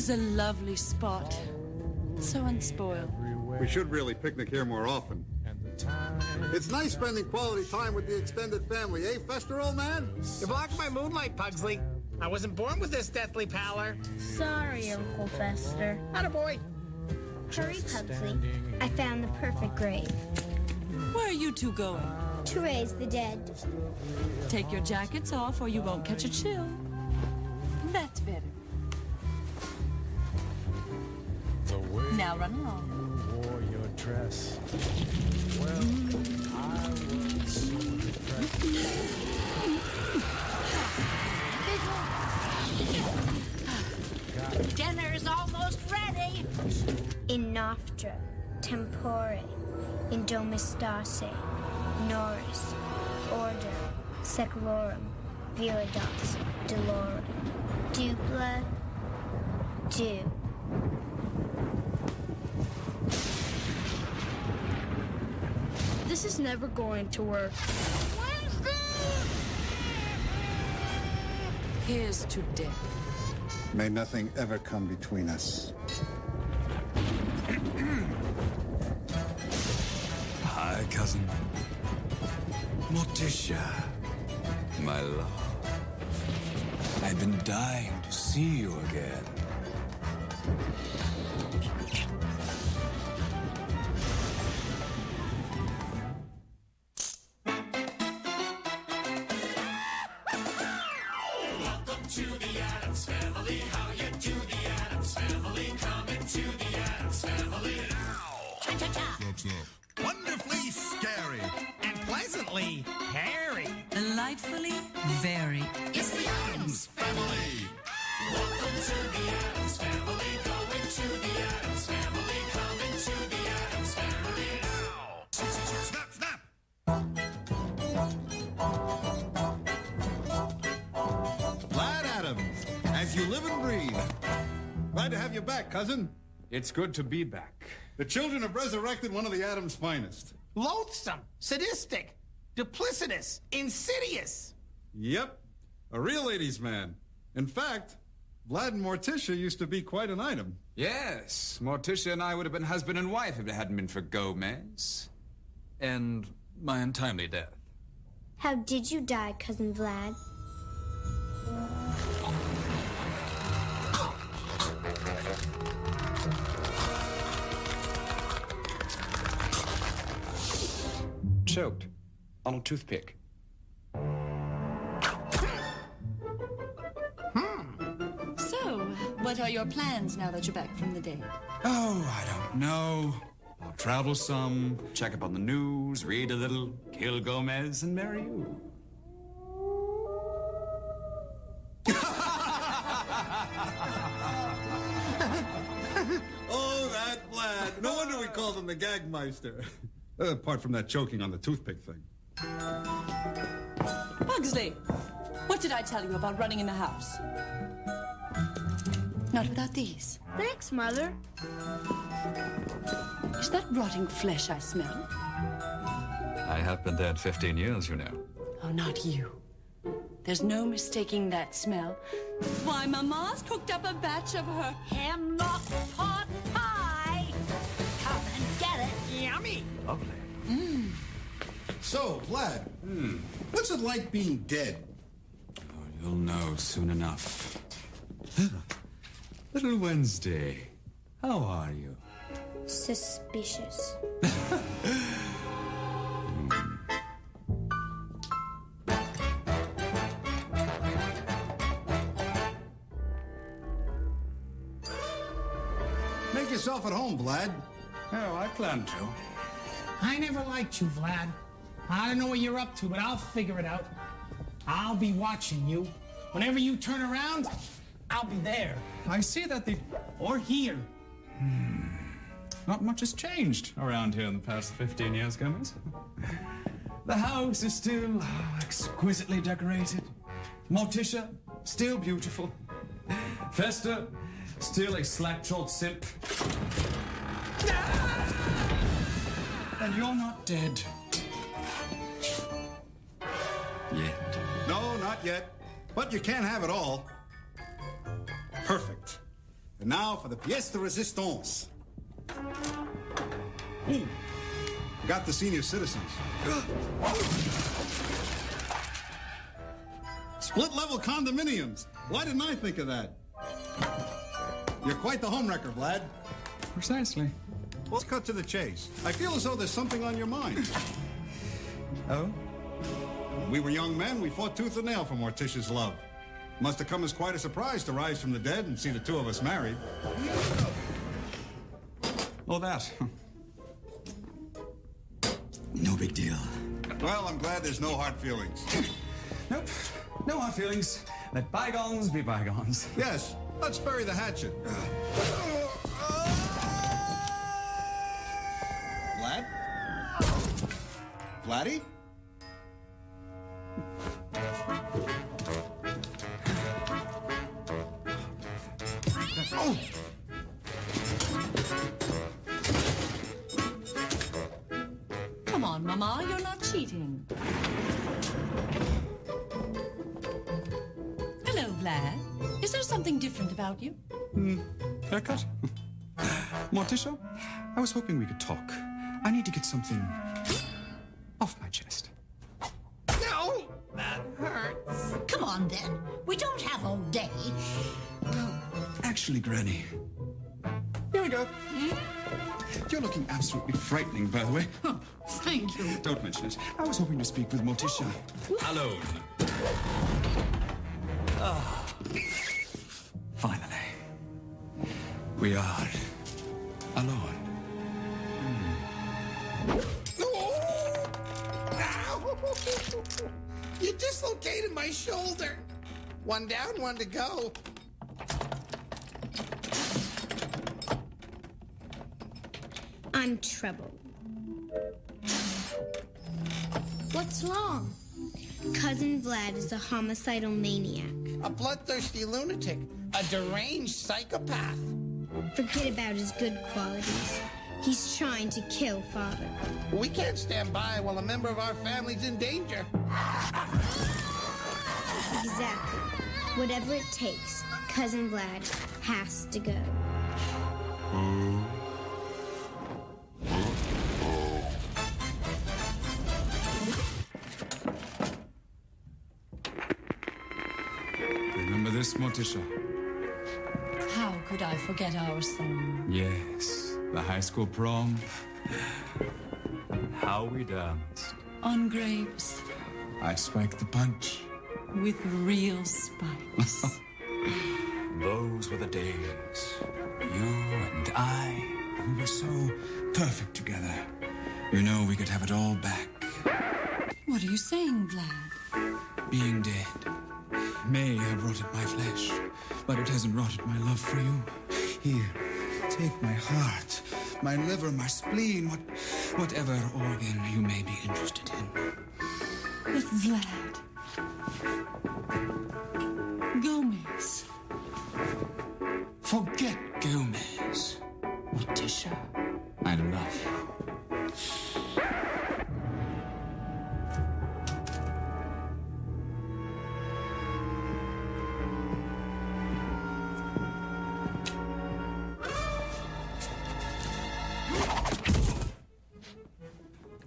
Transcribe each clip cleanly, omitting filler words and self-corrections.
is a lovely spot. So unspoiled. We should really picnic here more often. It's nice spending quality time with the extended family, eh, Fester, old man? You blocked my moonlight, Pugsley. I wasn't born with this deathly pallor. Sorry, Uncle Fester. Attaboy. Hurry, Pugsley. I found the perfect grave. Where are you two going? To raise the dead. Take your jackets off or you won't catch a chill. That's better. Now run along. Wore your dress. Well, I was Dinner's almost ready. In Noftra, Tempore, in Domestace, Norris, Order, Seclorum, Viridox, Delorum, Dupla, Do. This is never going to work. Here's to death. May nothing ever come between us. Hi, cousin. Morticia, my love. I've been dying to see you again. Welcome to the Addams family. How you do, the Addams family? Come into the Addams family now. Wonderfully scary. And pleasantly hairy. Delightfully very. It's the Addams family. Welcome to the Addams family. Go into the Addams family. Come into the Addams family now. Snap, snap. Glad Addams, as you live and breathe. Glad to have you back, cousin. It's good to be back. The children have resurrected one of the Addams' finest. Loathsome, sadistic, duplicitous, insidious. Yep, a real ladies' man. In fact, Vlad and Morticia used to be quite an item. Yes, Morticia and I would have been husband and wife if it hadn't been for Gomez. And my untimely death. How did you die, Cousin Vlad? Choked on a toothpick. So, what are your plans now that you're back from the dead? Oh, I don't know. I'll travel some, check up on the news, read a little, kill Gomez, and marry you. Oh, that Vlad. No wonder we called him the Gagmeister. Apart from that choking on the toothpick thing. Pugsley, what did I tell you about running in the house? Not without these. Thanks, Mother. Is that rotting flesh I smell? I have been dead 15 years, you know. Oh, not you. There's no mistaking that smell. Why, Mama's cooked up a batch of her Hemlock pot pie. Come and get it. Yummy. Lovely. So, Vlad, what's it like being dead? Oh, you'll know soon enough. Little Wednesday, how are you? Suspicious. Make yourself at home, Vlad. Oh, I plan to. I never liked you, Vlad. I don't know what you're up to, but I'll figure it out. I'll be watching you. Whenever you turn around, I'll be there. I see that the... Or here. Not much has changed around here in the past 15 years, Gomez. The house is still exquisitely decorated. Morticia, still beautiful. Fester, still a slack-jawed simp. And you're not dead. Yet. No, not yet. But you can't have it all. Perfect. And now for the pièce de résistance. Ooh, got the senior citizens. Split-level condominiums. Why didn't I think of that? You're quite the homewrecker, Vlad. Precisely. Let's cut to the chase. I feel as though there's something on your mind. Oh? When we were young men, we fought tooth and nail for Morticia's love. Must have come as quite a surprise to rise from the dead and see the two of us married. Oh, that. No big deal. Well, I'm glad there's no hard feelings. Nope. No hard feelings. Let bygones be bygones. Yes, let's bury the hatchet. Vlad? Vladdy? Oh! Come on, Mama, you're not cheating. Hello, Vlad. Is there something different about you? Haircut? Morticia, I was hoping we could talk. I need to get something off my chest. No, that hurts. Come on, then. We don't have all day. Actually, Granny, here we go. You're looking absolutely frightening, by the way. Thank you. Don't mention it. I was hoping to speak with Morticia. Alone. Finally, we are alone. You dislocated my shoulder. One down, one to go. I'm troubled. What's wrong? Cousin Vlad is a homicidal maniac. A bloodthirsty lunatic. A deranged psychopath. Forget about his good qualities. He's trying to kill Father. We can't stand by while a member of our family's in danger. Exactly. Whatever it takes, Cousin Vlad has to go. Remember this, Morticia? How could I forget our son? Yes, the high school prom. How we danced. On grapes I spiked the punch. with real spikes. Those were the days. You and I, we were so perfect together. You know, we could have it all back. What are you saying, Vlad? Being dead may have rotted my flesh, but it hasn't rotted my love for you. Here, take my heart, my liver, my spleen, whatever organ you may be interested in. But Vlad. Gomez. Forget Gomez. Morticia, I love you.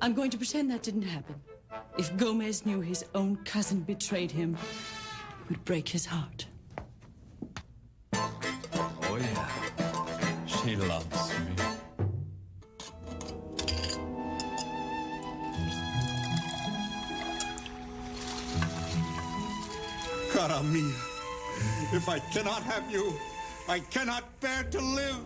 I'm going to pretend that didn't happen. If Gomez knew his own cousin betrayed him, it would break his heart. Oh, yeah. She loves me. Cara mia, if I cannot have you, I cannot bear to live.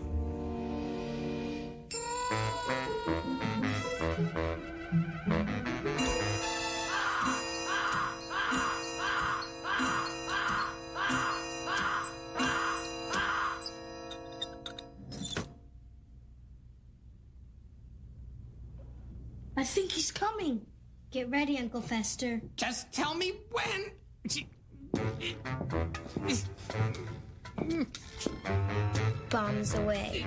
I think he's coming. Get ready, Uncle Fester. Just tell me when. Bombs away.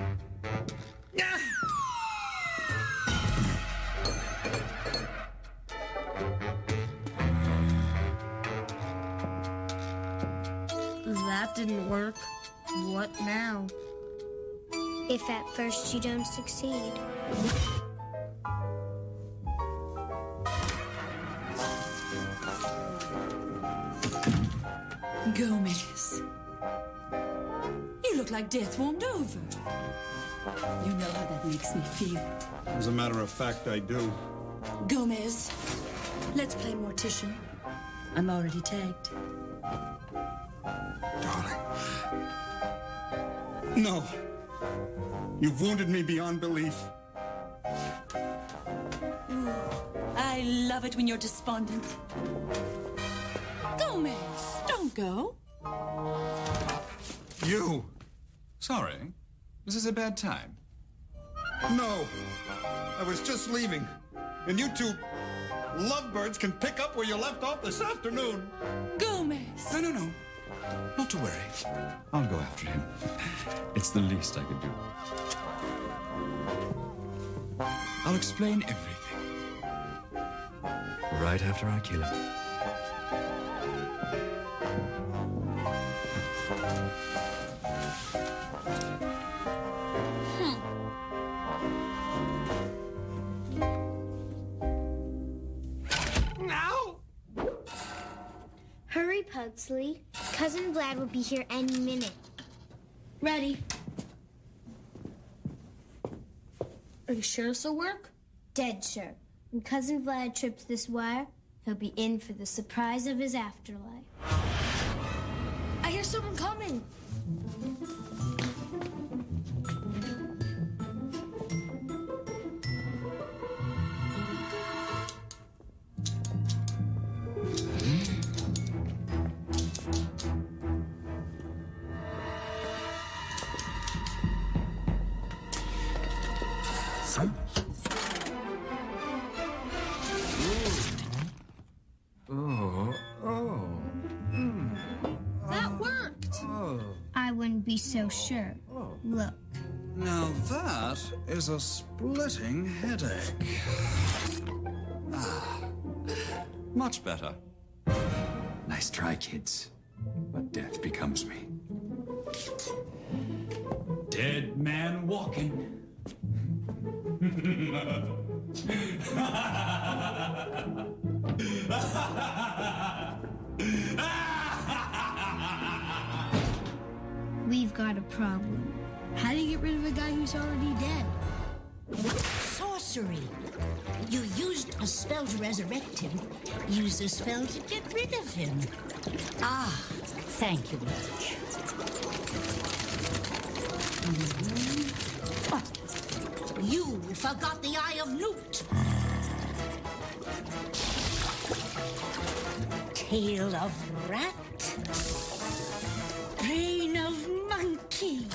That didn't work. What now? If at first you don't succeed. Gomez. You look like death warmed over. You know how that makes me feel. As a matter of fact, I do. Gomez, let's play Mortician. I'm already tagged. Darling. No. You've wounded me beyond belief. Ooh, I love it when you're despondent. Gomez, don't go. You. Sorry. This is a bad time. No. I was just leaving. And you two lovebirds can pick up where you left off this afternoon. Gomez. No. Not to worry. I'll go after him. It's the least I could do. I'll explain everything. Right after I kill him. Hurry, Pugsley. Cousin Vlad will be here any minute. Ready. Are you sure this'll work? Dead sure. When Cousin Vlad trips this wire, he'll be in for the surprise of his afterlife. I hear someone coming. That worked. I wouldn't be so sure. Look. Now that is a splitting headache. Much better. Nice try, kids. But death becomes me. Dead man walking. We've got a problem. How do you get rid of a guy who's already dead? Sorcery. You used a spell to resurrect him. Use a spell to get rid of him. Ah, thank you much. Oh, you forgot the Eye of Newt. Tail of rat. Brain of monkey.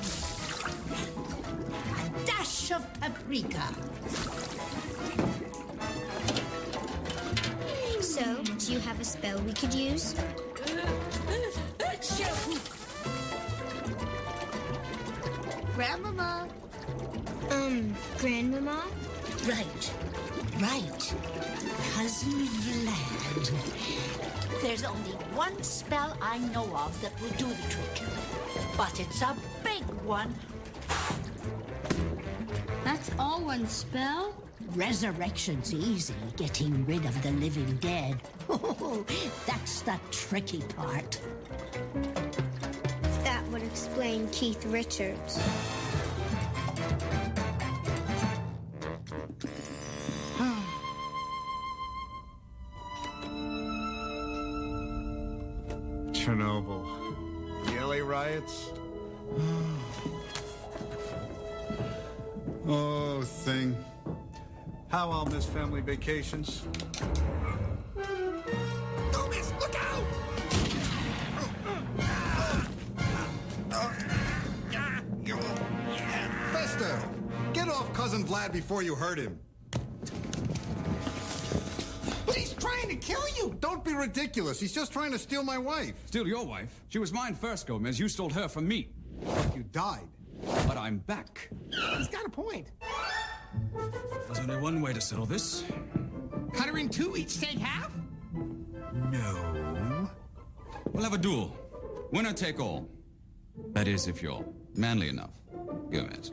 A dash of paprika. So, do you have a spell we could use? Grandmama. Grandmama? Right. Cousin Vlad. There's only one spell I know of that will do the trick. But it's a big one. That's all one spell? Resurrection's easy, getting rid of the living dead. That's the tricky part. That would explain Keith Richards. Chernobyl. The LA riots. Oh, thing. How I'll miss family vacations. Gomez, look out! Fester, get off Cousin Vlad before you hurt him. But he's trying to kill you. Don't be ridiculous. He's just trying to steal my wife. Steal your wife? She was mine first, Gomez. You stole her from me. You died. But I'm back. He's got a point. There's only one way to settle this. Cut her in two, each take half? No. We'll have a duel. Winner take all. That is, if you're manly enough, Gomez.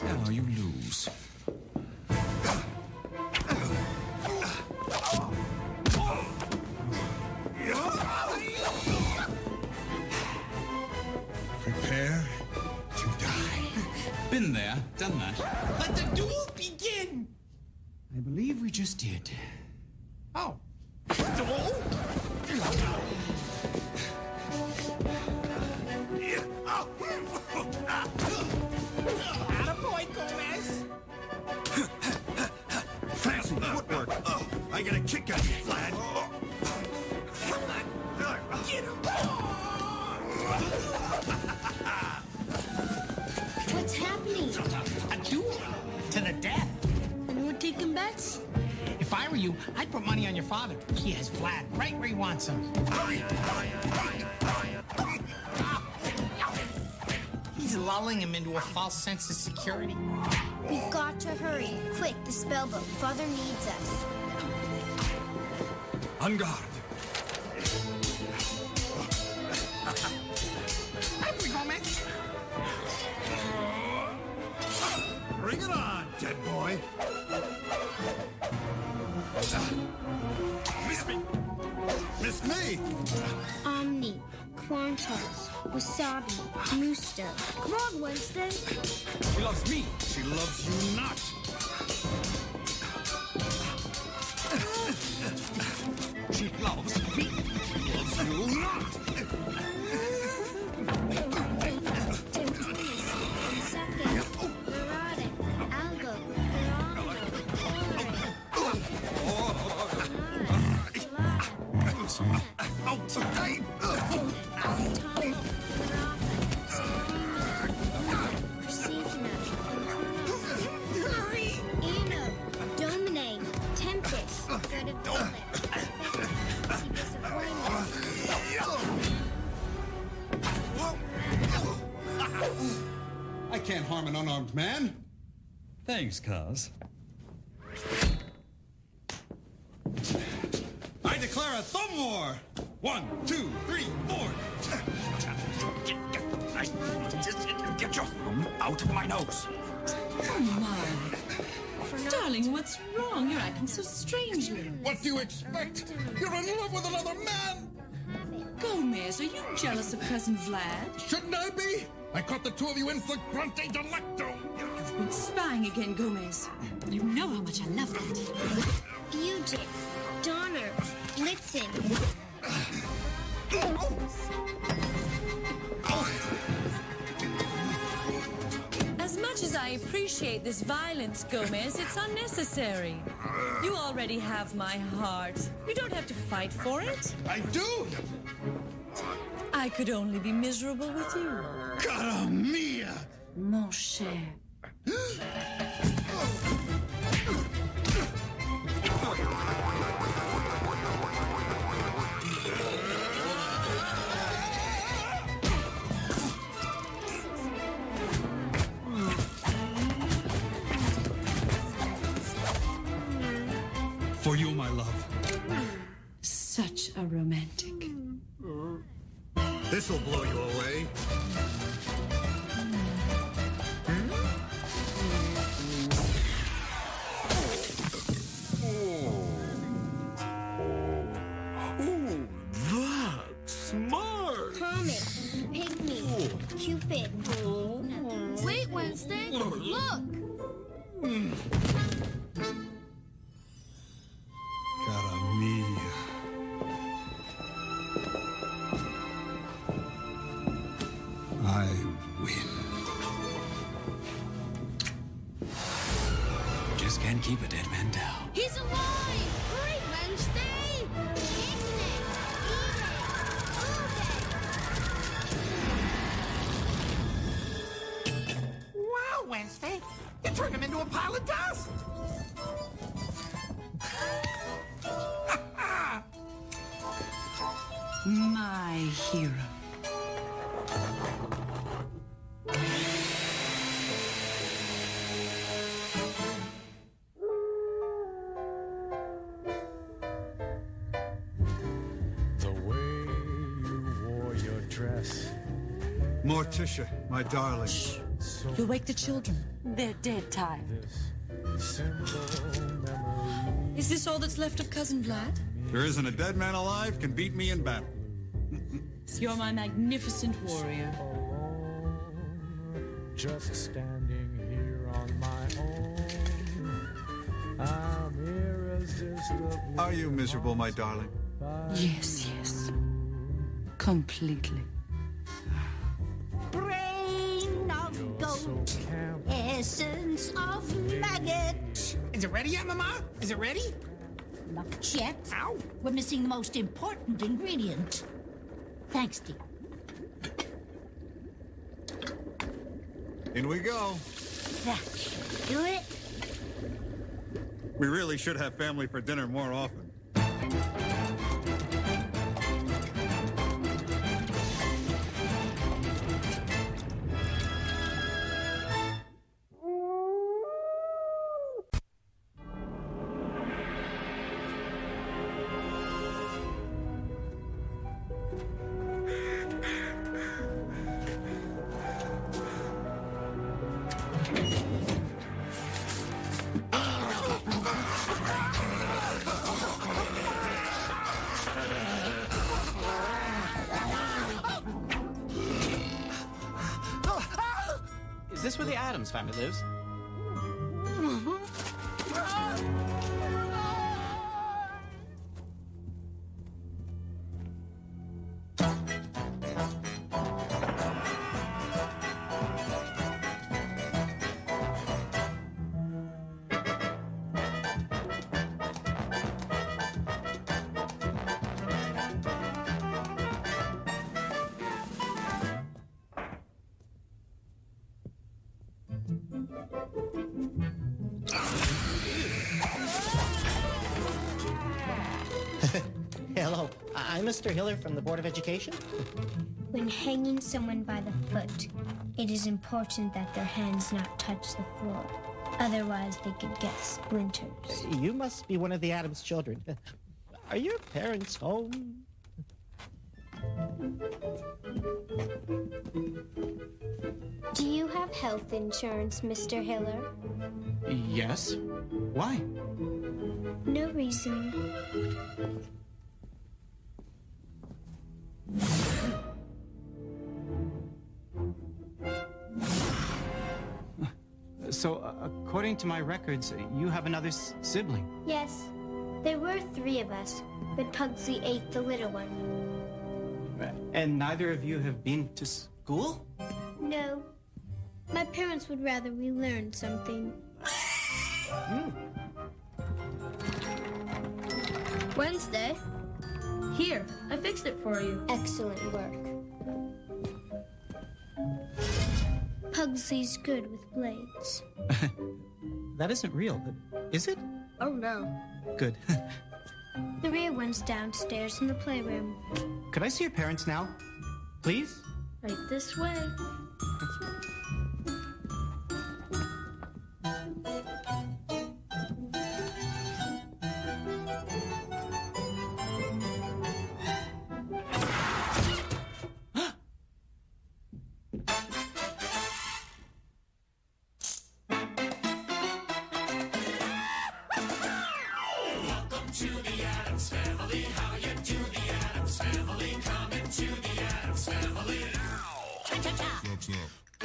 Now you lose. Prepare to die. Been there, done that. Let the duel begin! I believe we just did. Oh. Attaboy, Gomez! Fancy footwork. I get a kick out of you, Vlad. Get him! What's happening? A duel to the death. And we're taking bets? If I were you, I'd put money on your father. He has Vlad right where he wants him. He's lulling him into a false sense of security. We've got to hurry. Quick, the spell book. Father needs us. On guard. Up we go, Mitch. Bring it on, dead boy. Miss me. Miss me. Omni, Quantos, Wasabi, Mooster. Come on, Wednesday. She loves me. She loves you not. She loves me. She loves you not. Temptatus, Second, Verade, Algo, Outside. Domine, Tempest, Good of Violet, I can't harm an unarmed man. Thanks, cuz. I declare a thumb war. 1, 2, 3, 4. Get your thumb out of my nose. Oh, my. Darling, what's wrong? You're acting so strangely. What do you expect? You're in love with another man. Gomez, are you jealous of Cousin Vlad? Shouldn't I be? I caught the two of you in flagrante delicto. You've been spying again, Gomez. You know how much I love that. Bugit, Donner, Blitzen. As much as I appreciate this violence, Gomez, it's unnecessary. You already have my heart. You don't have to fight for it. I do. I could only be miserable with you. Cara mia. Mon cher. For you, my love. Such a romantic. This'll blow you away. That's smart. Comet, Pygmy, Cupid. Wait, Wednesday. Look. Cara mia. I win. Just can't keep a dead man down. He's alive. Hurry, Wednesday. Wow, Wednesday. You turned him into a pile of dust. My hero. Morticia, my darling. You'll wake the children. They're dead tired. Is this all that's left of Cousin Vlad? There isn't a dead man alive can beat me in battle. You're my magnificent warrior. Just standing here on my own. I'm irresistible. Are you miserable, my darling? Yes, yes. Completely. Brain of goat, essence of maggot. Is it ready yet, Mama? Is it ready? Not yet. Ow. We're missing the most important ingredient. Thanks, dear. In we go. That do it. We really should have family for dinner more often. Is this where the Addams family lives? Hello, I'm Mr. Hiller from the Board of Education. When hanging someone by the foot, it is important that their hands not touch the floor. Otherwise, they could get splinters. You must be one of the Addams children. Are your parents home? Do you have health insurance, Mr. Hiller? Yes. Why? No reason. So, according to my records, you have another sibling. Yes, there were 3 of us, but Pugsley ate the little one. And neither of you have been to school? No. My parents would rather we learned something. Wednesday. Here, I fixed it for you. Excellent work. Pugsley's good with blades. That isn't real, is it? Oh, no. Good. The rear one's downstairs in the playroom. Could I see your parents now? Please? Right this way. To the Addams family, how you do the Addams family, come into the Addams family now.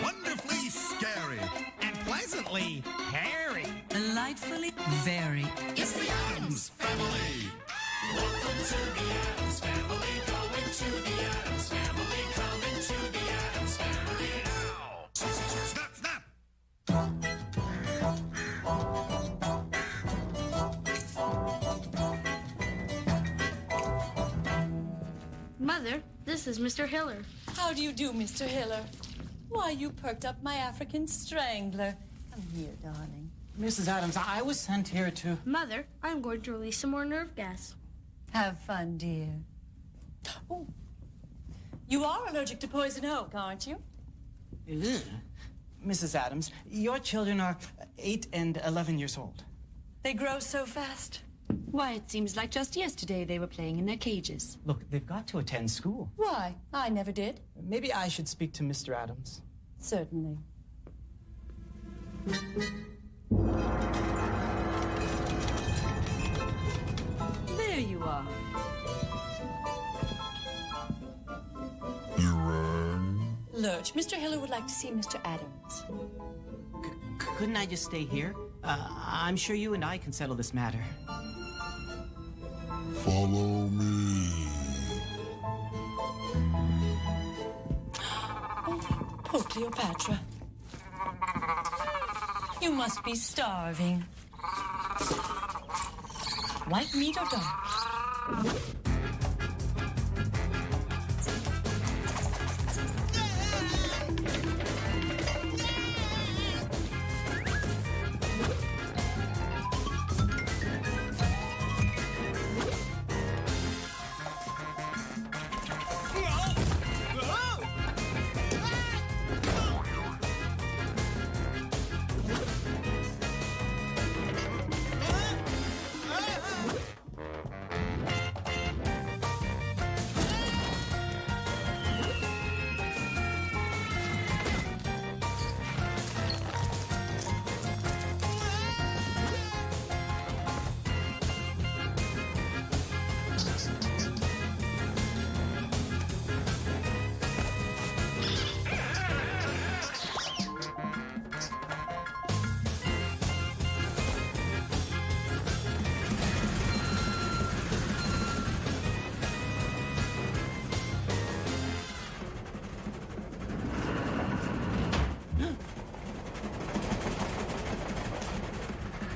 Wonderfully scary. And pleasantly hairy. Delightfully very. It's the Addams family. Welcome to the Addams family, go into the Addams family, come into the Addams family now. Snap, snap. Mother, this is Mr. Hiller. How do you do, Mr. Hiller? Why, you perked up my African strangler. Come here, darling. Mrs. Addams, I was sent here to... Mother, I'm going to release some more nerve gas. Have fun, dear. Oh, you are allergic to poison oak, aren't you? Ugh. Mrs. Addams, your children are 8 and 11 years old. They grow so fast. Why, it seems like just yesterday they were playing in their cages. Look, they've got to attend school. Why? I never did. Maybe I should speak to Mr. Addams. Certainly. There you are. Lurch, Mr. Hiller would like to see Mr. Addams. Couldn't I just stay here? I'm sure you and I can settle this matter. Follow me. Oh, poor Cleopatra. You must be starving. White meat or dark?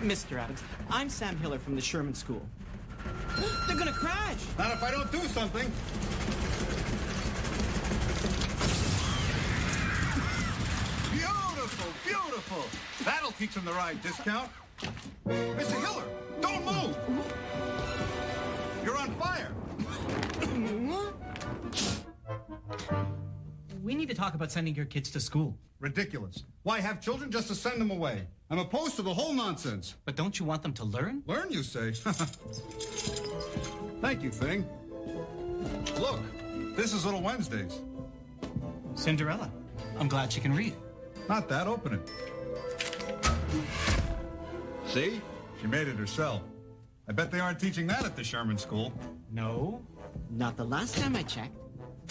Mr. Addams, I'm Sam Hiller from the Sherman School. They're gonna crash! Not if I don't do something. Beautiful, beautiful. That'll teach them the ride discount. Mr. Hiller, don't move. You're on fire. We need to talk about sending your kids to school. Ridiculous. Why have children just to send them away? I'm opposed to the whole nonsense. But don't you want them to learn? Learn, you say? Thank you, Thing. Look, this is Little Wednesdays. Cinderella. I'm glad she can read. Not that, open it. See? She made it herself. I bet they aren't teaching that at the Sherman School. No, not the last time I checked.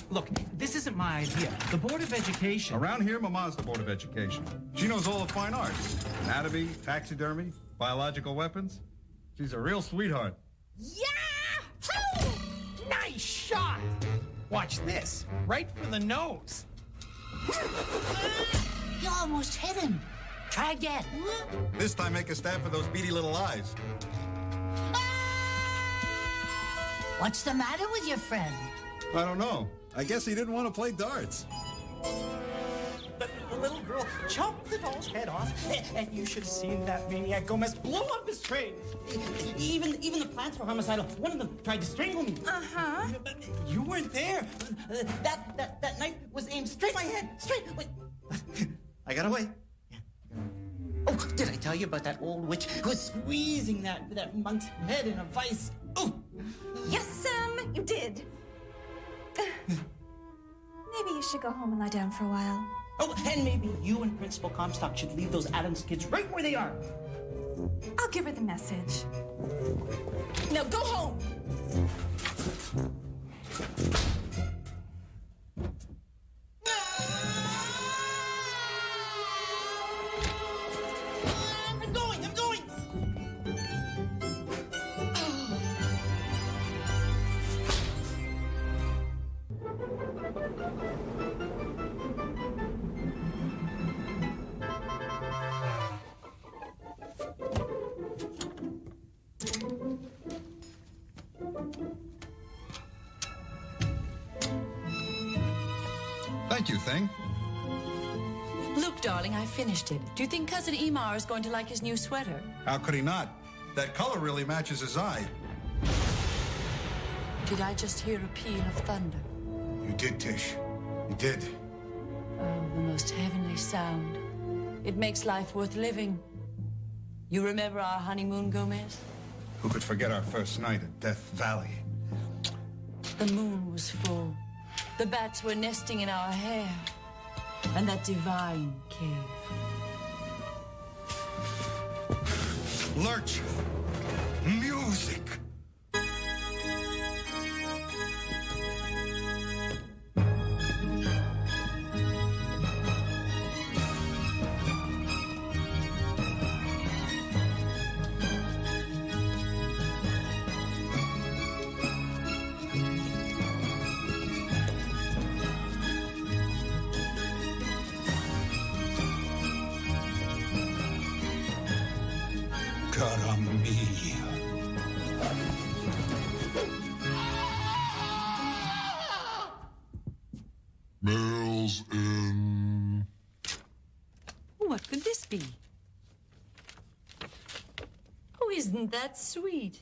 Look, this isn't my idea. The Board of Education... Around here, Mama's the Board of Education. She knows all the fine arts. Anatomy, taxidermy, biological weapons. She's a real sweetheart. Yeah! Nice shot! Watch this. Right for the nose. You almost hit him. Try again. This time make a stab for those beady little eyes. What's the matter with your friend? I don't know. I guess he didn't want to play darts. The little girl chopped the doll's head off, and you should have seen that maniac Gomez blow up his train. Even the plants were homicidal. One of them tried to strangle me. Uh-huh. You weren't there. That knife was aimed straight at my head. Straight. Wait. I got away. Oh, did I tell you about that old witch who was squeezing that monk's head in a vice? Oh. Yes, Sam, you did. Maybe you should go home and lie down for a while. Oh, and maybe you and Principal Comstock should leave those Addams kids right where they are. I'll give her the message. Now go home! I'm going! Thank you, Thing. Luke, darling, I finished it. Do you think Cousin Emar is going to like his new sweater? How could he not? That color really matches his eye. Did I just hear a peal of thunder? You did, Tish. You did. Oh, the most heavenly sound. It makes life worth living. You remember our honeymoon, Gomez? Who could forget our first night at Death Valley? The moon was full. The bats were nesting in our hair. And that divine cave. Lurch. Music. Mail's in. What could this be? Oh, isn't that sweet?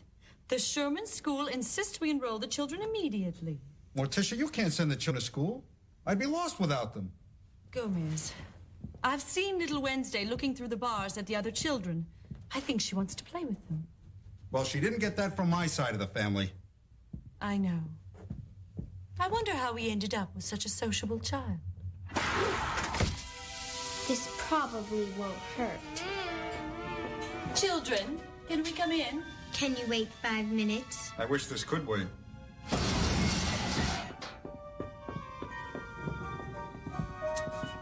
The Sherman School insists we enroll the children immediately. Morticia, you can't send the children to school. I'd be lost without them. Gomez, I've seen little Wednesday looking through the bars at the other children. I think she wants to play with them. Well, she didn't get that from my side of the family. I know. I wonder how we ended up with such a sociable child. This probably won't hurt. Children, can we come in? Can you wait 5 minutes? I wish this could wait.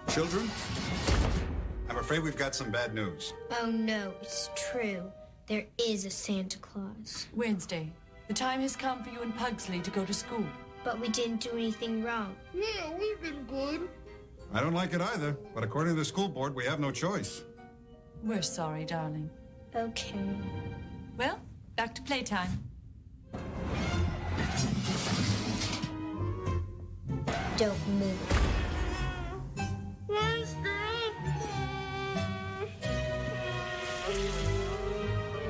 Children, I'm afraid we've got some bad news. Oh no, it's true. There is a Santa Claus. Wednesday, the time has come for you and Pugsley to go to school. But we didn't do anything wrong. Yeah, we've been good. I don't like it either, but according to the school board, we have no choice. We're sorry, darling. Okay. Well, back to playtime. Don't move.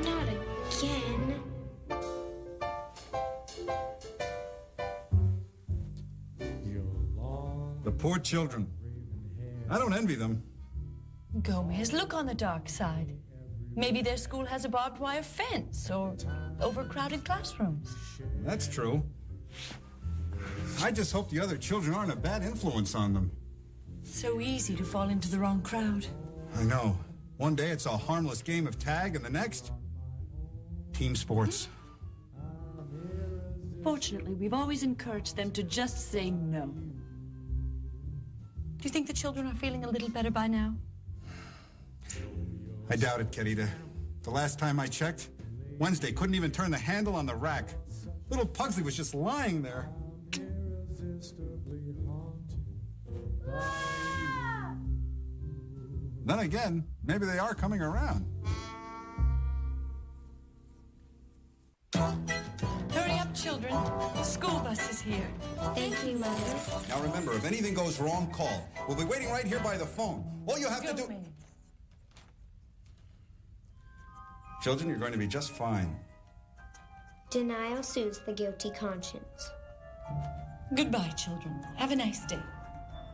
Not again. The poor children. I don't envy them. Gomez, look on the dark side. Maybe their school has a barbed wire fence or overcrowded classrooms. That's true. I just hope the other children aren't a bad influence on them. So easy to fall into the wrong crowd. I know. One day it's a harmless game of tag, and the next, team sports. Fortunately, we've always encouraged them to just say no. Do you think the children are feeling a little better by now? I doubt it, Querida. The last time I checked, Wednesday couldn't even turn the handle on the rack. Little Pugsley was just lying there. Then again, maybe they are coming around. Hurry up, children. The school bus is here. Thank you, Mother. Now remember, if anything goes wrong, call. We'll be waiting right here by the phone. All you have to do... Children, you're going to be just fine. Denial soothes the guilty conscience. Goodbye, children. Have a nice day.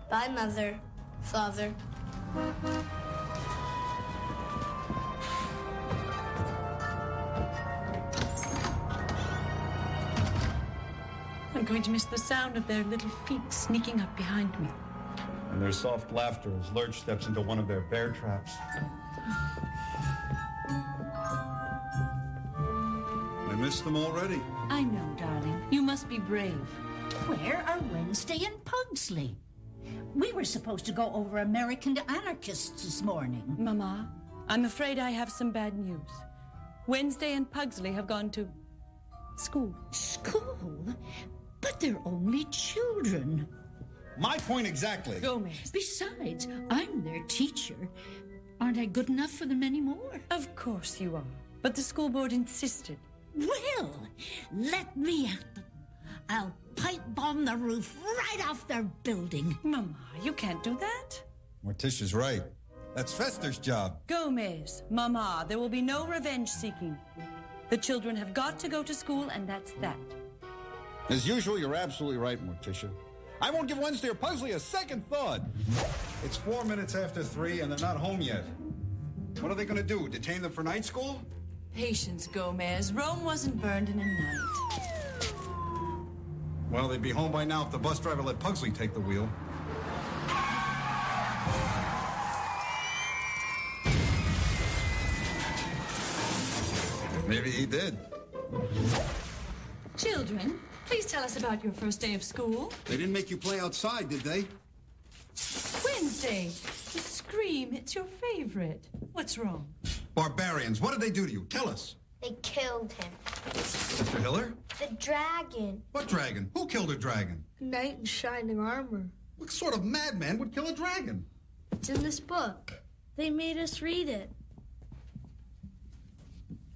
Bye, Mother. Father. I'm going to miss the sound of their little feet sneaking up behind me. And their soft laughter as Lurch steps into one of their bear traps. I miss them already. I know, darling. You must be brave. Where are Wednesday and Pugsley? We were supposed to go over American anarchists this morning. Mama, I'm afraid I have some bad news. Wednesday and Pugsley have gone to school. School? But they're only children. My point exactly. Gomez. Besides, I'm their teacher. Aren't I good enough for them anymore? Of course you are. But the school board insisted. Well, let me at them. I'll pipe bomb the roof right off their building. Mama, you can't do that. Morticia's right. That's Fester's job. Gomez, Mama, there will be no revenge seeking. The children have got to go to school, and that's that. As usual, you're absolutely right, Morticia. I won't give Wednesday or Pugsley a second thought. It's 4 minutes after 3, and they're not home yet. What are they going to do, detain them for night school? Patience, Gomez. Rome wasn't burned in a night. Well, they'd be home by now if the bus driver let Pugsley take the wheel. Maybe he did. Children, please tell us about your first day of school. They didn't make you play outside, did they? Wednesday. The scream. It's your favorite. What's wrong? Barbarians, what did they do to you? Tell us. They killed him. Mr. Hiller? The dragon. What dragon? Who killed a dragon? A knight in shining armor. What sort of madman would kill a dragon? It's in this book. They made us read it.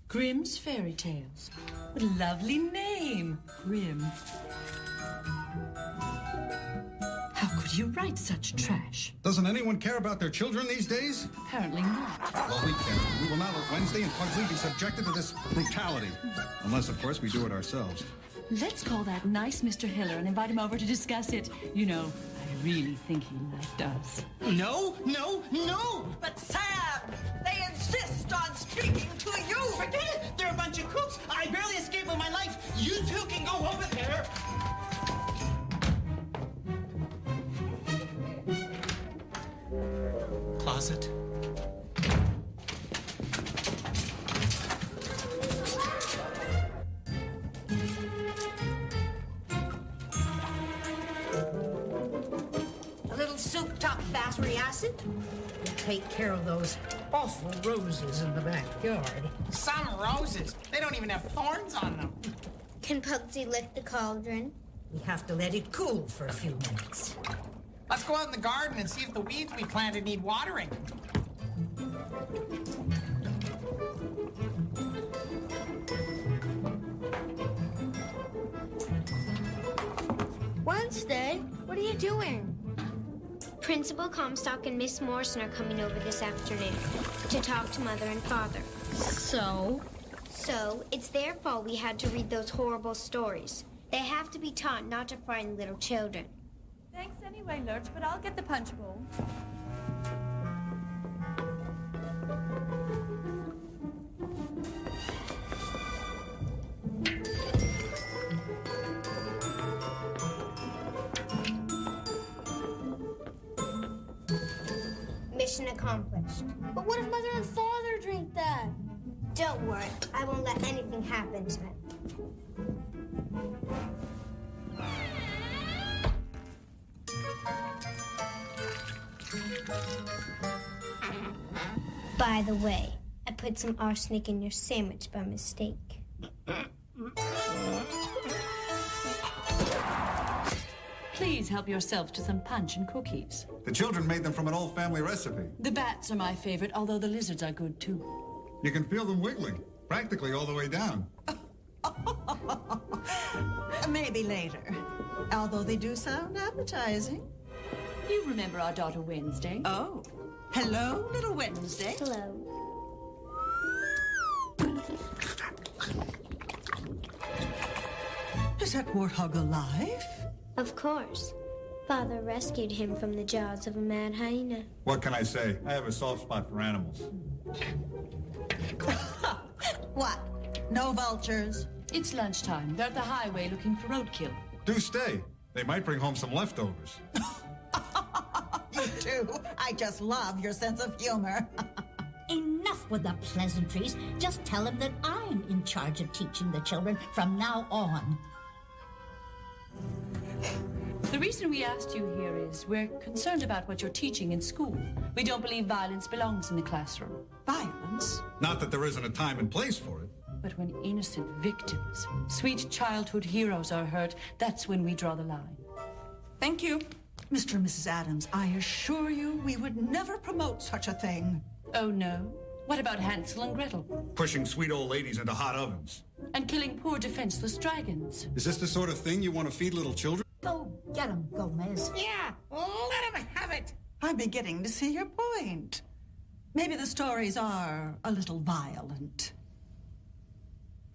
Grimm's Fairy Tales. What a lovely name, Grimm. How could you write such trash? Doesn't anyone care about their children these days? Apparently not. Well, we can. We will not let Wednesday and Pugsley be subjected to this brutality. Unless, of course, we do it ourselves. Let's call that nice Mr. Hiller and invite him over to discuss it. You know, I really think he liked us. No, no, no! But Sam, they insist on speaking to you! Forget it! They're a bunch of crooks! I barely escaped with my life! You two can go over there! Closet. A little souped-up battery acid. Take care of those awful roses in the backyard. Some roses. They don't even have thorns on them. Can Pugsy lick the cauldron? We have to let it cool for a few minutes. Let's go out in the garden and see if the weeds we planted need watering. Wednesday, what are you doing? Principal Comstock and Miss Morrison are coming over this afternoon to talk to Mother and Father. So? So, it's their fault we had to read those horrible stories. They have to be taught not to frighten little children. Thanks anyway, Lurch, but I'll get the punch bowl. Mission accomplished. But what if Mother and Father drink that? Don't worry, I won't let anything happen to them. By the way, I put some arsenic in your sandwich by mistake. Please help yourself to some punch and cookies. The children made them from an old family recipe. The bats are my favorite, although the lizards are good too. You can feel them wiggling, practically all the way down. Maybe later. Although they do sound appetizing. You remember our daughter Wednesday? Oh. Hello, little Wednesday. Hello. Is that warthog alive? Of course. Father rescued him from the jaws of a mad hyena. What can I say? I have a soft spot for animals. What? No vultures? It's lunchtime. They're at the highway looking for roadkill. Do stay. They might bring home some leftovers. You too. I just love your sense of humor. Enough with the pleasantries. Just tell him that I'm in charge of teaching the children from now on. The reason we asked you here is we're concerned about what you're teaching in school. We don't believe violence belongs in the classroom. Violence? Not that there isn't a time and place for it. But when innocent victims, sweet childhood heroes are hurt, that's when we draw the line. Thank you. Mr. and Mrs. Addams, I assure you we would never promote such a thing. Oh, no? What about Hansel and Gretel? Pushing sweet old ladies into hot ovens. And killing poor defenseless dragons. Is this the sort of thing you want to feed little children? Go get him, Gomez. Yeah, let him have it. I'm beginning to see your point. Maybe the stories are a little violent.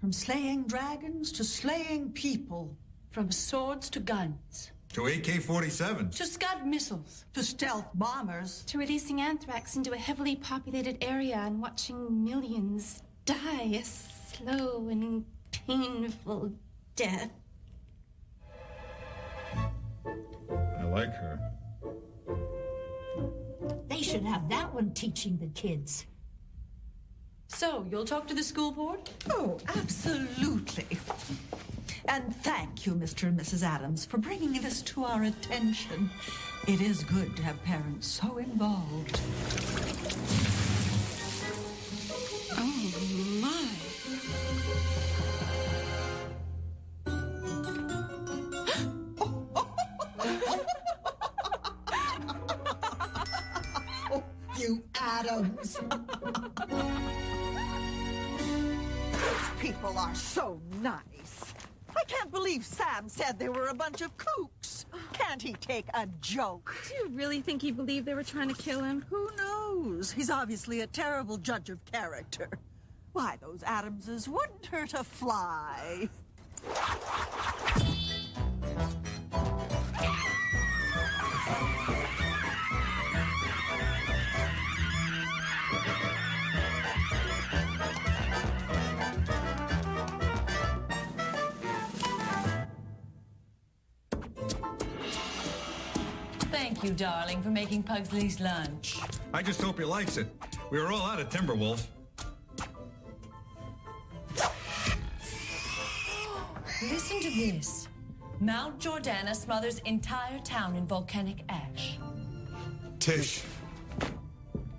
From slaying dragons to slaying people. From swords to guns. To AK-47s. To Scud missiles. To stealth bombers. To releasing anthrax into a heavily populated area and watching millions die a slow and painful death. I like her. They should have that one teaching the kids. So, you'll talk to the school board? Oh, absolutely. And thank you, Mr. and Mrs. Addams, for bringing this to our attention. It is good to have parents so involved. Oh, my. You Addams! People are so nice. I can't believe Sam said they were a bunch of kooks. Can't he take a joke? Do you really think he believed they were trying to kill him? Who knows? He's obviously a terrible judge of character. Why, those Addamses wouldn't hurt a fly. Thank you, darling, for making Pugsley's lunch. I just hope he likes it. We were all out of Timberwolf. Listen to this. Mount Jordana smothers entire town in volcanic ash. Tish,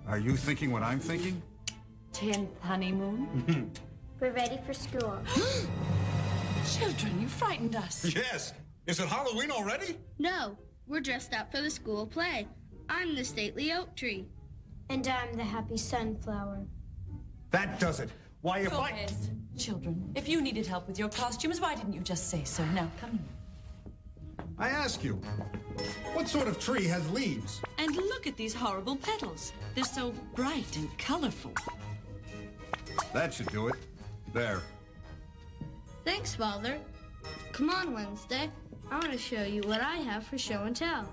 are you thinking what I'm thinking? 10th honeymoon? We're ready for school. Children, you frightened us. Yes. Is it Halloween already? No, we're dressed up for the school play. I'm the stately oak tree. And I'm the happy sunflower. That does it. Why, if I... Gomez, children, if you needed help with your costumes, why didn't you just say so? Now, come in. I ask you, what sort of tree has leaves? And look at these horrible petals. They're so bright and colorful. That should do it. There. Thanks, Father. Come on, Wednesday. I want to show you what I have for show and tell.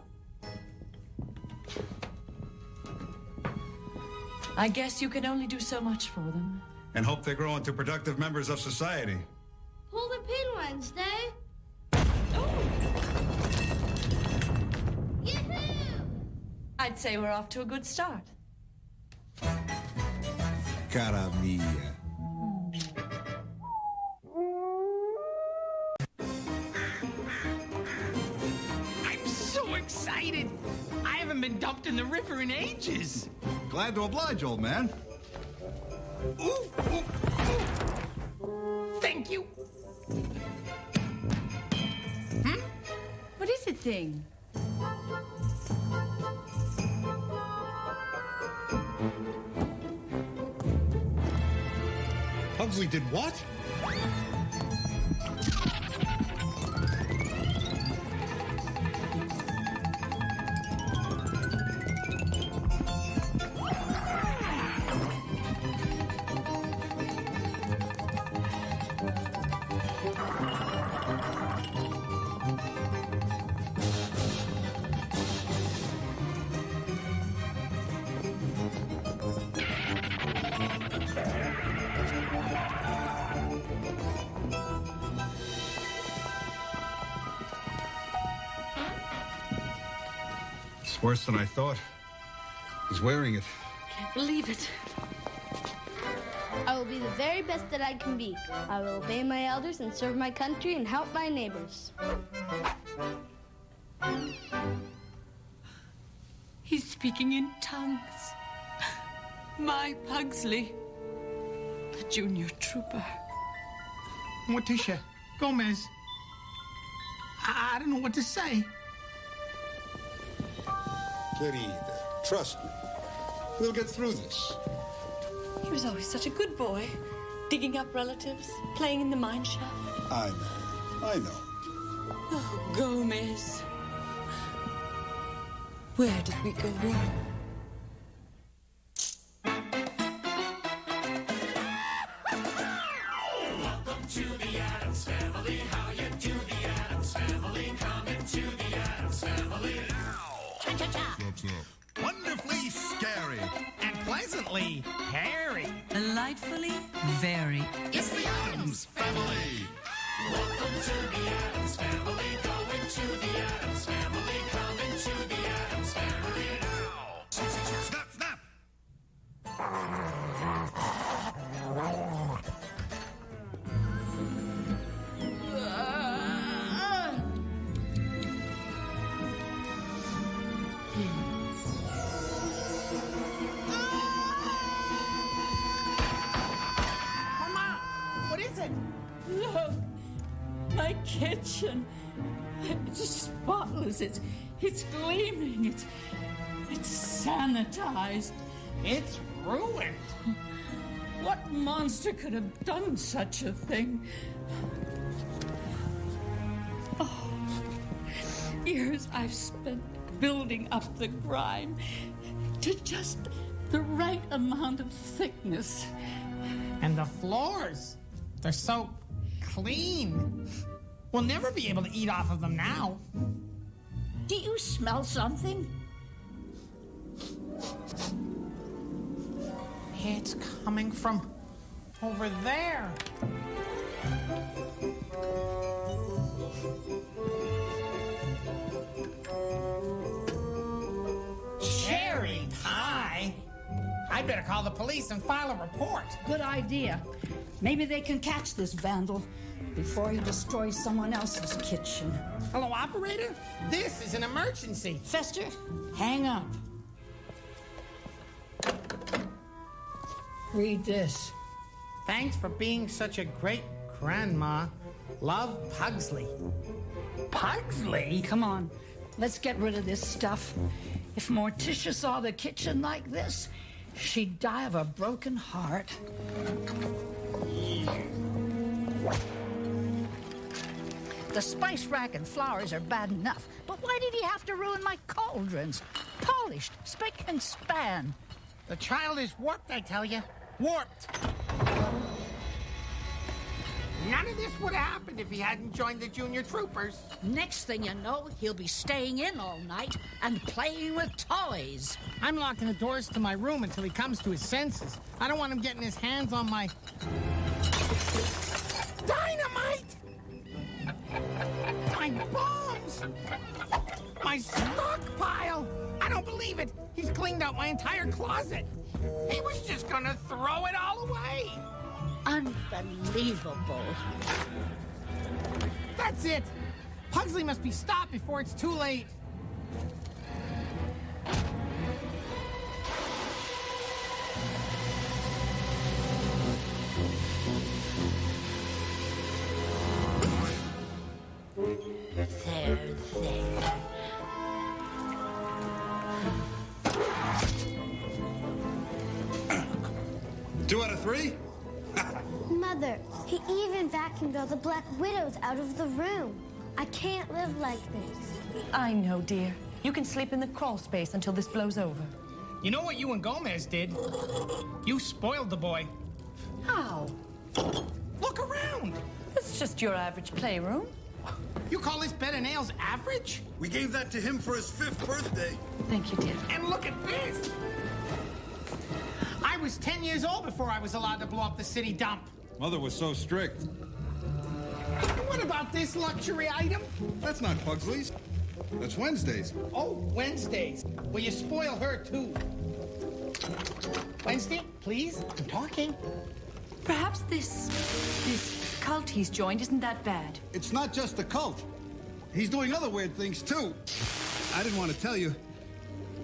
I guess you can only do so much for them. And hope they grow into productive members of society. Pull the pin, Wednesday. Yahoo! I'd say we're off to a good start. Cara mia. I'm so excited. I haven't been dumped in the river in ages. Glad to oblige, old man. Thank you. What is it, thing? Pugsley did what? It's worse than I thought. He's wearing it. Can't believe it. I will be the very best that I can be. I will obey my elders and serve my country and help my neighbors. He's speaking in tongues. My Pugsley, the junior trooper. Morticia, Gomez. I don't know what to say. Querida, trust me. We'll get through this. He was always such a good boy, digging up relatives, playing in the mine shaft. I know. Oh, Gomez. Where did we go wrong? Welcome to the Addams Family. How you do, the Addams Family? Come into the Addams Family. Wonderfully scary. And pleasantly hairy. A delightfully very. It's the Addams Family. Welcome to the Addams Family. Going to the Addams Family. Coming to the Addams Family now. Snap, snap! Mama, what is it? Look, my kitchen. It's spotless. It's gleaming. It's sanitized. It's ruined. What monster could have done such a thing? Oh, years I've spent building up the grime to just the right amount of thickness. And the floors, they're so clean. We'll never be able to eat off of them now. Do you smell something? It's coming from over there. Cherry pie? I'd better call the police and file a report. Good idea. Maybe they can catch this vandal before he destroys someone else's kitchen. Hello, operator? This is an emergency. Fester, hang up. Read this. Thanks for being such a great grandma. Love, Pugsley. Pugsley? Come on, let's get rid of this stuff. If Morticia saw the kitchen like this, she'd die of a broken heart. The spice rack and flowers are bad enough, but why did he have to ruin my cauldrons? Polished, spick and span. The child is warped, I tell you. Warped. None of this would have happened if he hadn't joined the junior troopers. Next thing you know, he'll be staying in all night and playing with toys. I'm locking the doors to my room until he comes to his senses. I don't want him getting his hands on my... dynamite! My bombs! My stockpile! I don't believe it! He's cleaned out my entire closet! He was just gonna throw it all away! Unbelievable. That's it! Pugsley must be stopped before it's too late. There. 2 out of 3? Mother, he even vacuumed all the Black Widows out of the room. I can't live like this. I know, dear. You can sleep in the crawl space until this blows over. You know what you and Gomez did? You spoiled the boy. How? Look around! It's just your average playroom. You call this bed of nails average? We gave that to him for his 5th birthday. Thank you, dear. And look at this! I was 10 years old before I was allowed to blow up the city dump. Mother was so strict. What about this luxury item? That's not Pugsley's. That's Wednesday's. Oh, Wednesdays. Well, you spoil her, too. Wednesday, please? I'm talking. Perhaps this cult he's joined isn't that bad. It's not just a cult. He's doing other weird things, too. I didn't want to tell you,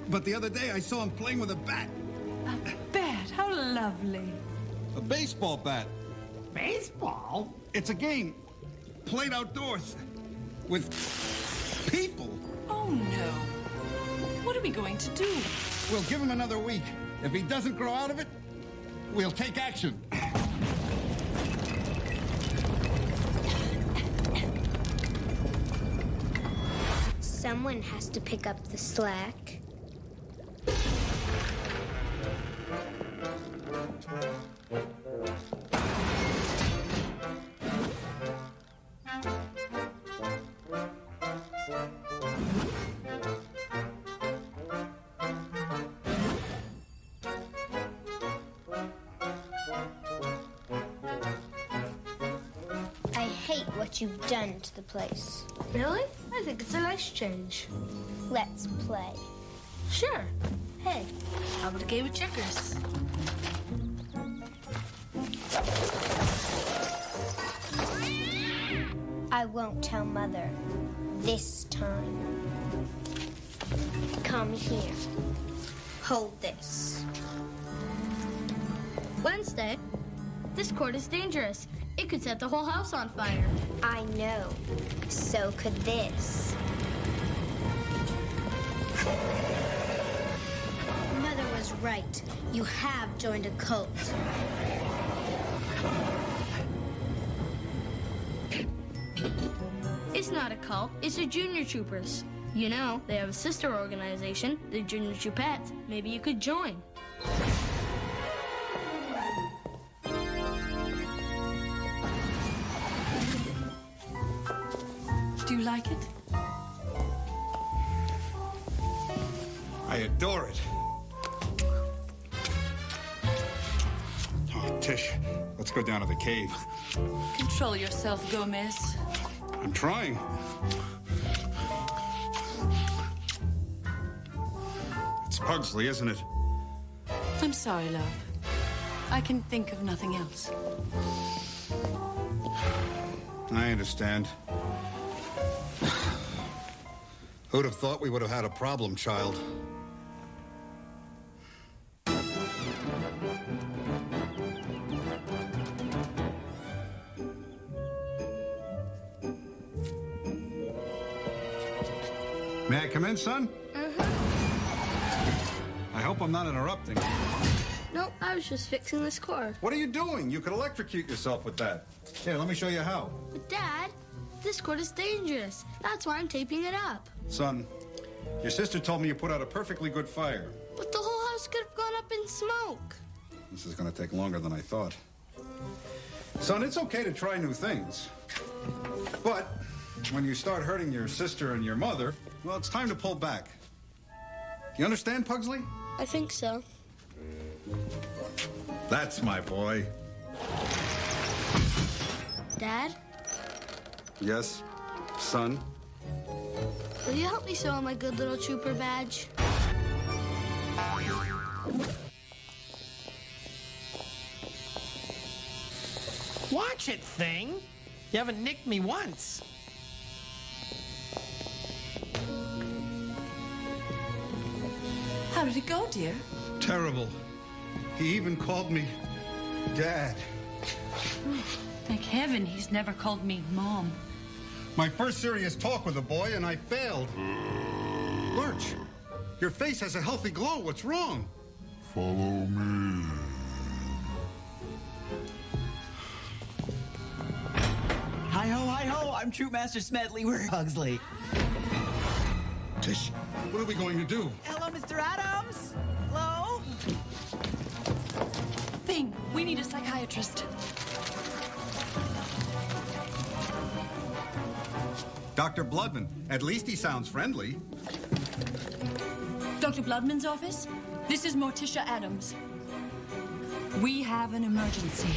but the other day I saw him playing with a bat. A bat? How lovely. A baseball bat. Baseball? It's a game played outdoors with people. Oh, no. What are we going to do? We'll give him another week. If he doesn't grow out of it, we'll take action. Someone has to pick up the slack. what you've done to the place. Really? I think it's a nice change. Let's play. Sure. Hey, how about a game of checkers? I won't tell Mother. This time. Come here. Hold this. Wednesday, this cord is dangerous. It could set the whole house on fire. I know. So could this. Mother was right. You have joined a cult. It's not a cult, it's the Junior Troopers. You know, they have a sister organization, the Junior Troopettes. Maybe you could join. Do you like it? I adore it. Oh, Tish, let's go down to the cave. Control yourself, Gomez. I'm trying. It's Pugsley, isn't it? I'm sorry, love. I can think of nothing else. I understand. Who'd have thought we would have had a problem, child? May I come in, son? I hope I'm not interrupting. Nope, I was just fixing this cord. What are you doing? You could electrocute yourself with that. Here, let me show you how. But Dad, this cord is dangerous. That's why I'm taping it up. Son, your sister told me you put out a perfectly good fire. But the whole house could have gone up in smoke. This is going to take longer than I thought. Son, it's okay to try new things. But when you start hurting your sister and your mother, well, it's time to pull back. You understand, Pugsley? I think so. That's my boy. Dad, Yes, son? will you help me sew on my good little trooper badge? Watch it, thing. You haven't nicked me once. How did it go, dear? Terrible. He even called me Dad. Thank heaven he's never called me Mom. My first serious talk with a boy, and I failed. Lurch, your face has a healthy glow. What's wrong? Follow me. Hi-ho, I'm Troop Master Smedley. We're Pugsley. Tish, what are we going to do? Hello, Mr. Addams. Hello? Thing, we need a psychiatrist. Dr. Bloodman. At least he sounds friendly. Dr. Bloodman's office? This is Morticia Addams. We have an emergency.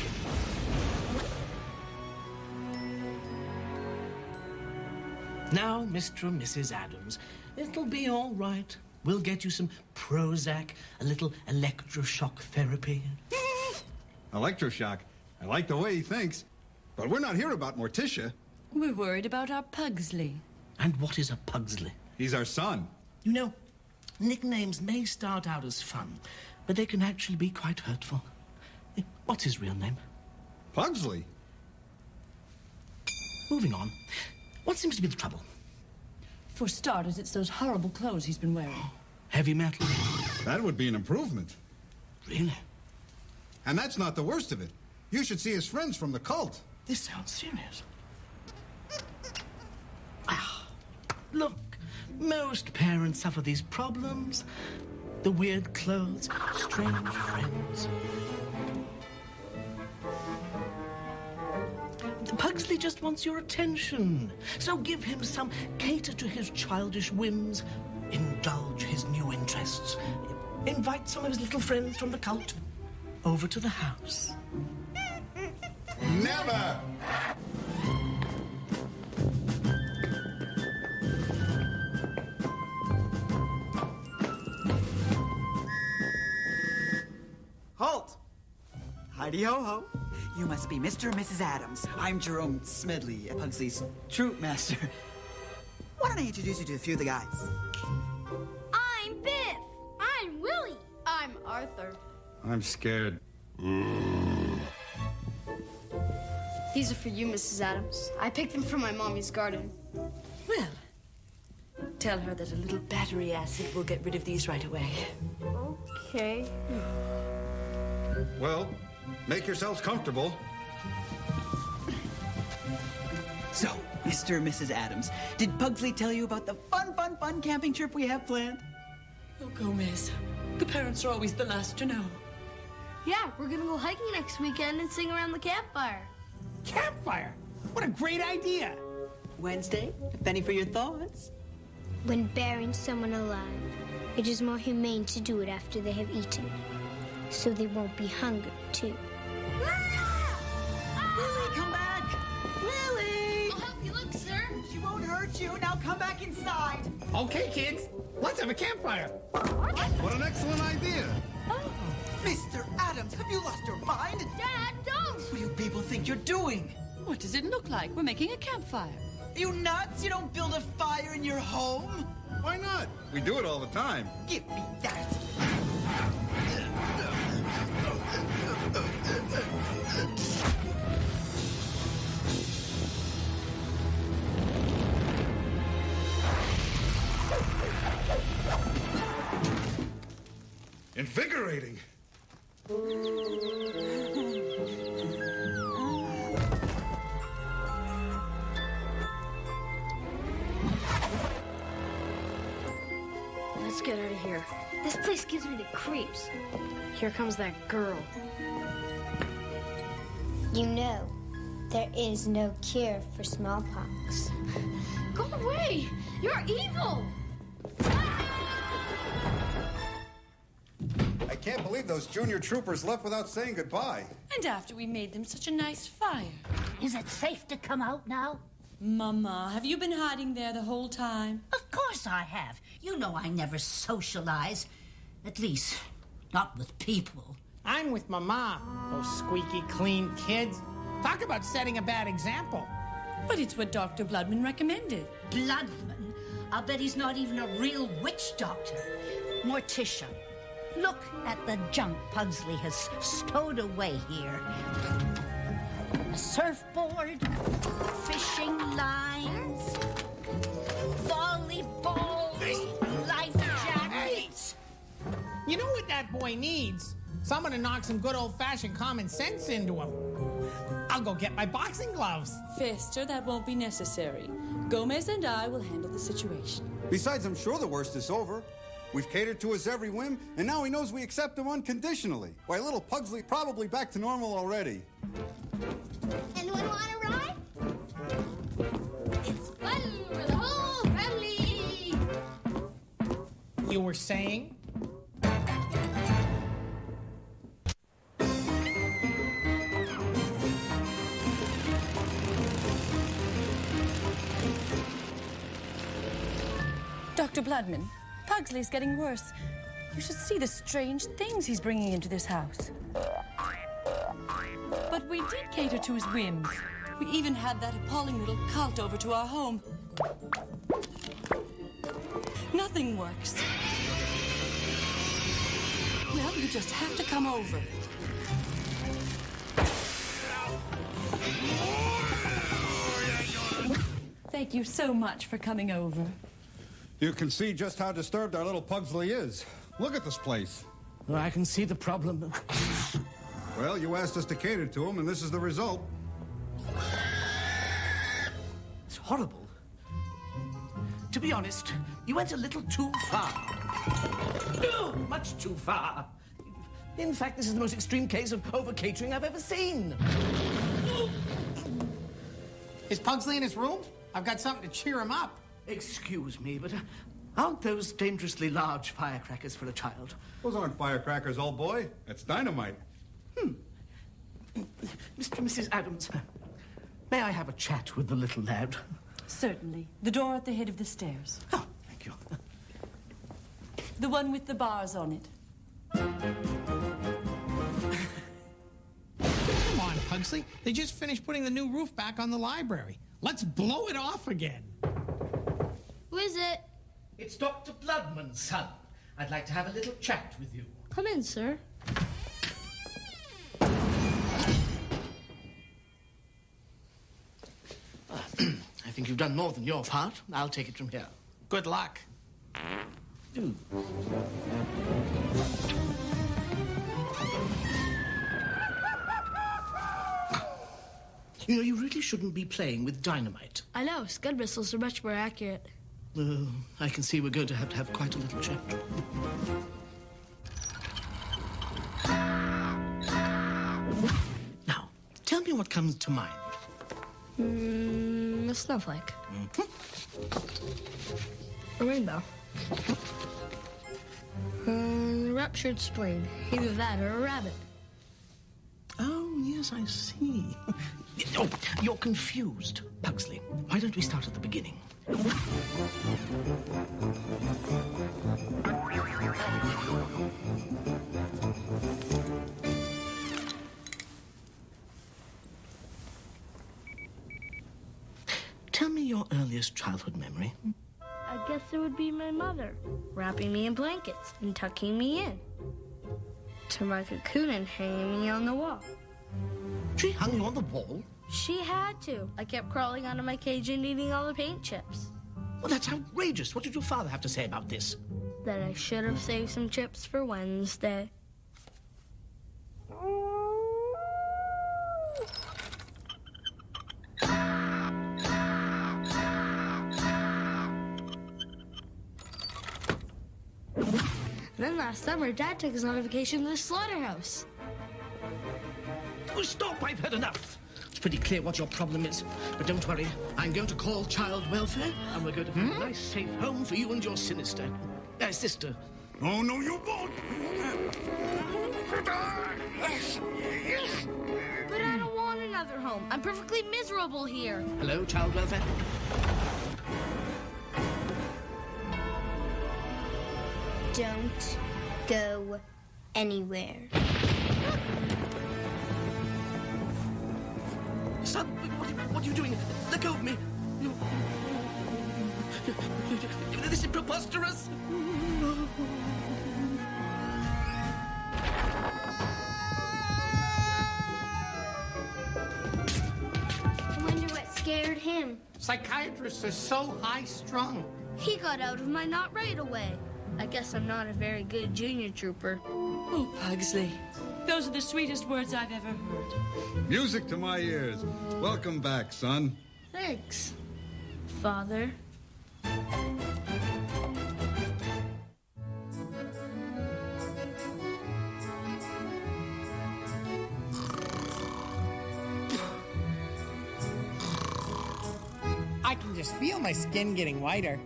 Now, Mr. and Mrs. Addams, it'll be all right. We'll get you some Prozac, a little electroshock therapy. Electroshock. I like the way he thinks. But we're not here about Morticia. We're worried about our Pugsley. And what is a Pugsley? He's our son. You know, nicknames may start out as fun, but they can actually be quite hurtful. What's his real name? Pugsley. Moving on. What seems to be the trouble? For starters, it's those horrible clothes he's been wearing. Heavy metal. That would be an improvement. Really? And that's not the worst of it. You should see his friends from the cult. This sounds serious. Look, most parents suffer these problems. The weird clothes, strange friends. Pugsley just wants your attention. So give him some, cater to his childish whims, indulge his new interests, invite some of his little friends from the cult over to the house. Never! Heidi-ho-ho. You must be Mr. and Mrs. Addams. I'm Jerome Smedley, Pugsley's troop master. Why don't I introduce you to a few of the guys? I'm Biff. I'm Willie. I'm Arthur. I'm scared. These are for you, Mrs. Addams. I picked them from my mommy's garden. Well, tell her that a little battery acid will get rid of these right away. Okay. Well, make yourselves comfortable. So, Mr. and Mrs. Addams, did Pugsley tell you about the fun camping trip we have planned? Oh, Gomez, the parents are always the last to know. Yeah, we're gonna go hiking next weekend and sing around the campfire. Campfire? What a great idea. Wednesday, a penny for your thoughts. When burying someone alive, it is more humane to do it after they have eaten, so they won't be hungry, too. Lily, come back! Lily! I'll help you look, sir. She won't hurt you. Now come back inside. Okay, kids, let's have a campfire. What an excellent idea. Mr. Addams, have you lost your mind? Dad, don't! What do you people think you're doing? What does it look like? We're making a campfire. Are you nuts? You don't build a fire in your home? Why not? We do it all the time. Give me that. Invigorating. Let's get out of here. This place gives me the creeps. Here comes that girl. You know, there is no cure for smallpox. Go away! You're evil! I can't believe those junior troopers left without saying goodbye. And after we made them such a nice fire. Is it safe to come out now? Mama, have you been hiding there the whole time? Of course I have. You know I never socialize. At least, not with people. I'm with my mom. Those squeaky clean kids. Talk about setting a bad example. But it's what Dr. Bloodman recommended. Bloodman? I'll bet he's not even a real witch doctor. Morticia, look at the junk Pugsley has stowed away here. A surfboard, fishing lines, volleyball, life jackets. You know what that boy needs? Someone to knock some good old-fashioned common sense into him. I'll go get my boxing gloves. Fester, that won't be necessary. Gomez and I will handle the situation. Besides, I'm sure the worst is over. We've catered to his every whim, and now he knows we accept him unconditionally. Why, little Pugsley probably back to normal already. Anyone want a ride? It's fun for the whole family! You were saying? Dr. Bloodman, Pugsley's getting worse. You should see the strange things he's bringing into this house. But we did cater to his whims. We even had that appalling little cult over to our home. Nothing works. Well, you just have to come over. Thank you so much for coming over. You can see just how disturbed our little Pugsley is. Look at this place. Well, I can see the problem. Well, you asked us to cater to him, and this is the result. It's horrible. To be honest, you went a little too far. No, much too far. In fact, this is the most extreme case of over-catering I've ever seen. Is Pugsley in his room? I've got something to cheer him up. Excuse me, but aren't those dangerously large firecrackers for a child? Those aren't firecrackers, old boy. It's dynamite. Mr. and Mrs. Addams, may I have a chat with the little lad? Certainly. The door at the head of the stairs. Oh, thank you. The one with the bars on it. on, Pugsley. They just finished putting the new roof back on the library. Let's blow it off again. Who is it? It's Dr. Bloodman, son. I'd like to have a little chat with you. Come in, sir. I think you've done more than your part. I'll take it from here. Good luck. Ooh. You know, you really shouldn't be playing with dynamite. I know. Scud missiles are much more accurate. I can see we're going to have quite a little chat. Now, tell me what comes to mind. A snowflake. A rainbow. A ruptured spleen. Either that or a rabbit. Oh, yes, I see. Oh, you're confused, Pugsley. Why don't we start at the beginning? Tell me your earliest childhood memory. I guess it would be my mother, wrapping me in blankets and tucking me in. To my cocoon and hanging me on the wall. She hung you on the wall? She had to. I kept crawling out of my cage and eating all the paint chips. Well, that's outrageous. What did your father have to say about this? That I should have saved some chips for Wednesday. Then last summer, Dad took us on a vacation to the slaughterhouse. Oh, stop! I've had enough. It's pretty clear what your problem is. But don't worry, I'm going to call child welfare, and we're going to find a nice, safe home for you and your sister. Oh, no, you won't. But I don't want another home. I'm perfectly miserable here. Hello, child welfare? Don't go anywhere. Son, what are you doing? Let go of me. This is preposterous. I wonder what scared him. Psychiatrists are so high-strung. He got out of my knot right away. I guess I'm not a very good junior trooper. Oh, Pugsley. Those are the sweetest words I've ever heard. Music to my ears. Welcome back, son. Thanks, Father. I can just feel my skin getting whiter.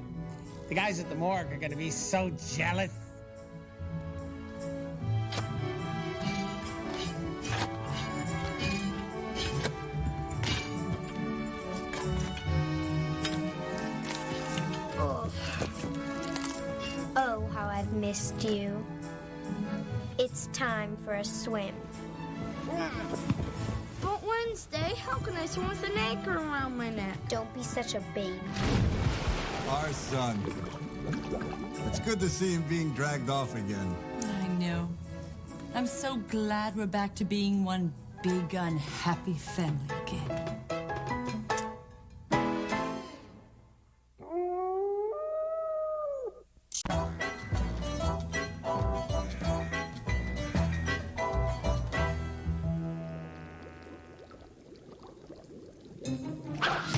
The guys at the morgue are gonna be so jealous. Oh, how I've missed you. It's time for a swim. But Wednesday, how can I swim with an anchor around my neck? Don't be such a baby. Our son. It's good to see him being dragged off again. I know. I'm so glad we're back to being one big, unhappy family again.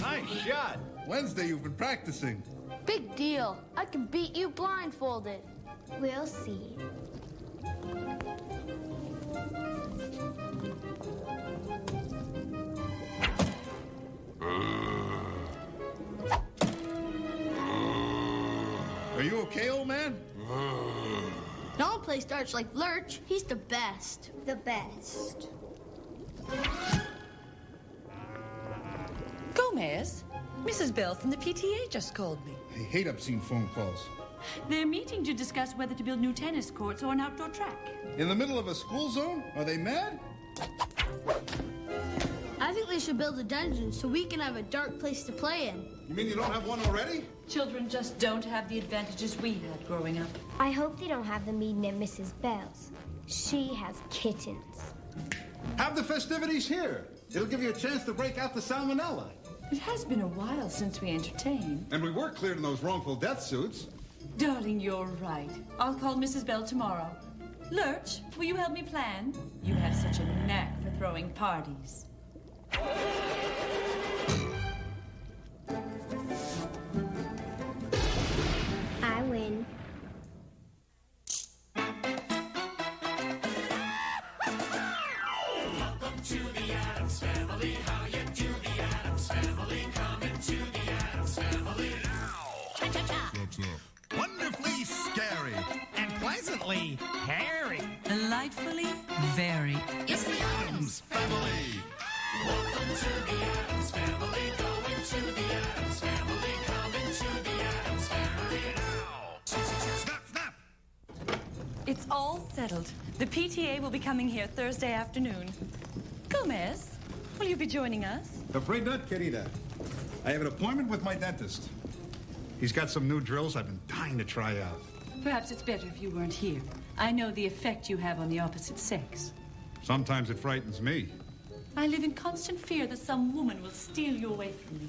Nice shot. Wednesday, you've been practicing. Big deal. I can beat you blindfolded. We'll see. Are you okay, old man? Don't play starch like Lurch. He's the best. The best. Gomez, Mrs. Bell from the PTA just called me. I hate obscene phone calls. They're meeting to discuss whether to build new tennis courts or an outdoor track. In the middle of a school zone? Are they mad? they should build a dungeon so we can have a dark place to play in. You mean you don't have one already? Children just don't have the advantages we had growing up. I hope they don't have the meeting at Mrs. Bell's. She has kittens. Have the festivities here. It'll give you a chance to break out the salmonella. It has been a while since we entertained. And we were cleared in those wrongful death suits. Darling, you're right. I'll call Mrs. Bell tomorrow. Lurch, will you help me plan? You have such a knack for throwing parties. I win. Welcome to the Addams Family. How you do, the Addams Family? Coming to the Addams Family now. Wonderfully scary. And pleasantly hairy. Delightfully very. It's the Addams Family. Welcome to the Addams Family. Going to the Addams Family. Coming to the Addams Family now. Snap, snap. It's all settled. The PTA will be coming here Thursday afternoon. Gomez, will you be joining us? Afraid not, querida. I have an appointment with my dentist. He's got some new drills I've been dying to try out. Perhaps it's better if you weren't here. I know the effect you have on the opposite sex. Sometimes it frightens me. I live in constant fear that some woman will steal you away from me.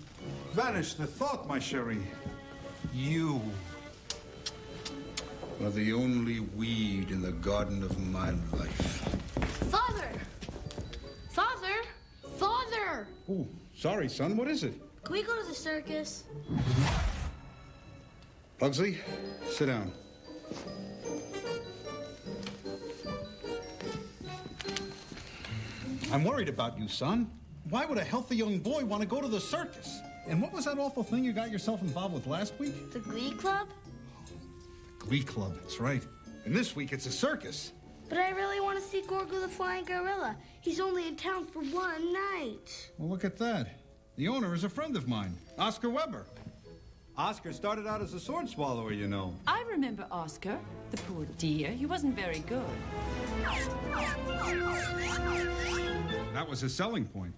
Banish the thought, my cherie. You are the only weed in the garden of my life. Father! Father! Father! Oh, sorry, son. What is it? Can we go to the circus? Pugsley, sit down. I'm worried about you, son. Why would a healthy young boy want to go to the circus? And what was that awful thing you got yourself involved with last week? The Glee Club? Glee Club, that's right. And this week it's a circus. But I really want to see Gorgo the Flying Gorilla. He's only in town for one night. Well, look at that. The owner is a friend of mine, Oscar Weber. Oscar started out as a sword swallower, you know. I remember Oscar, the poor dear. He wasn't very good. That was his selling point.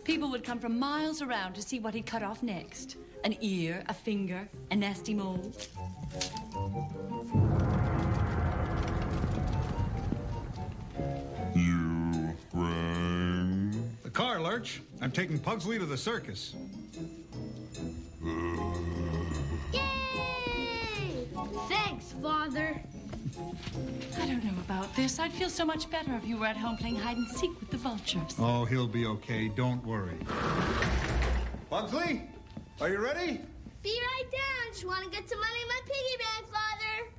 People would come from miles around to see what he'd cut off next. An ear, a finger, a nasty mole. You rang. The car, Lurch. I'm taking Pugsley to the circus. Yay! Thanks, Father. I don't know about this. I'd feel so much better if you were at home playing hide and seek with the vultures. Oh, he'll be okay. Don't worry. Pugsley, are you ready? Be right down. Just want to get some money in my piggy bank, Father.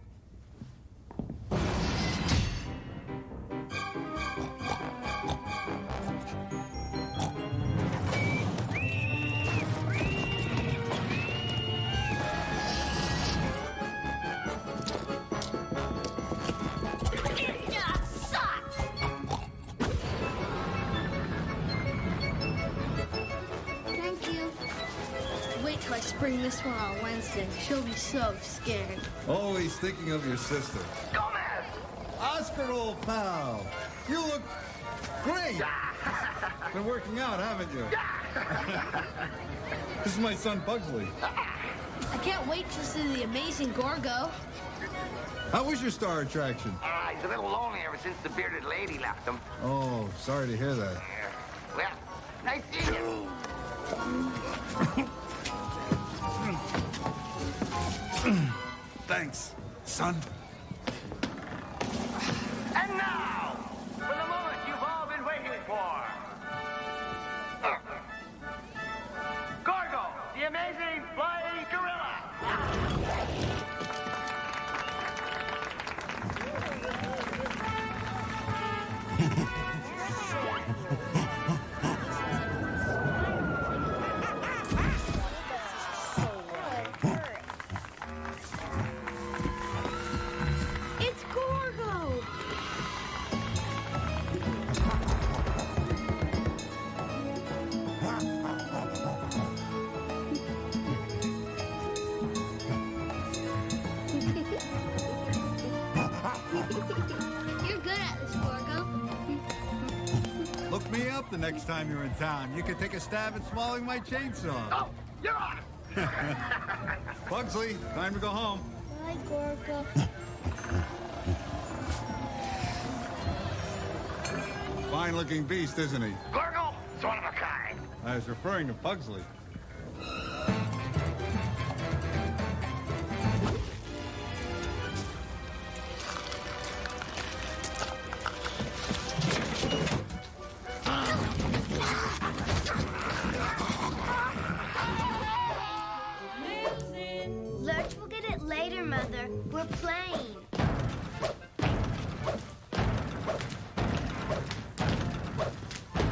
Thank you. Wait till I spring this one on Wednesday. She'll be so scared. Always thinking of your sister. Oscar, old pal. You look great. Been working out, haven't you? This is my son, Pugsley. I can't wait to see the amazing Gorgo. How was your star attraction? He's a little lonely ever since the bearded lady left him. Oh, sorry to hear that. Well, nice seeing you. Thanks, son. And now, for the moment you've all been waiting for. Gorgo, the amazing flying gorilla. It's Gorgo! me up the next time you're in town. You can take a stab at swallowing my chainsaw. Oh, you're on it. Pugsley, time to go home. Bye, Gorga. Fine-looking beast, isn't he? Gorgle, it's one of a kind. I was referring to Pugsley. Lurch will get it later, Mother. We're playing.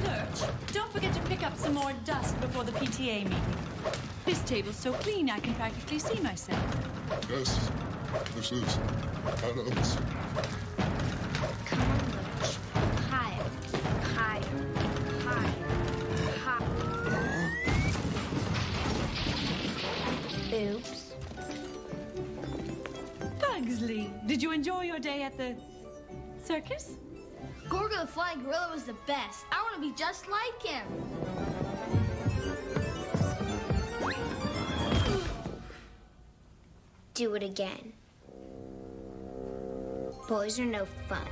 Lurch, don't forget to pick up some more dust before the PTA meeting. This table's so clean I can practically see myself. Yes, this is Addams. Come on, Lurch. Higher, higher, higher, higher. Oops. Pugsley, did you enjoy your day at the circus? Gorga the Flying Gorilla was the best. I want to be just like him. Do it again. Boys are no fun.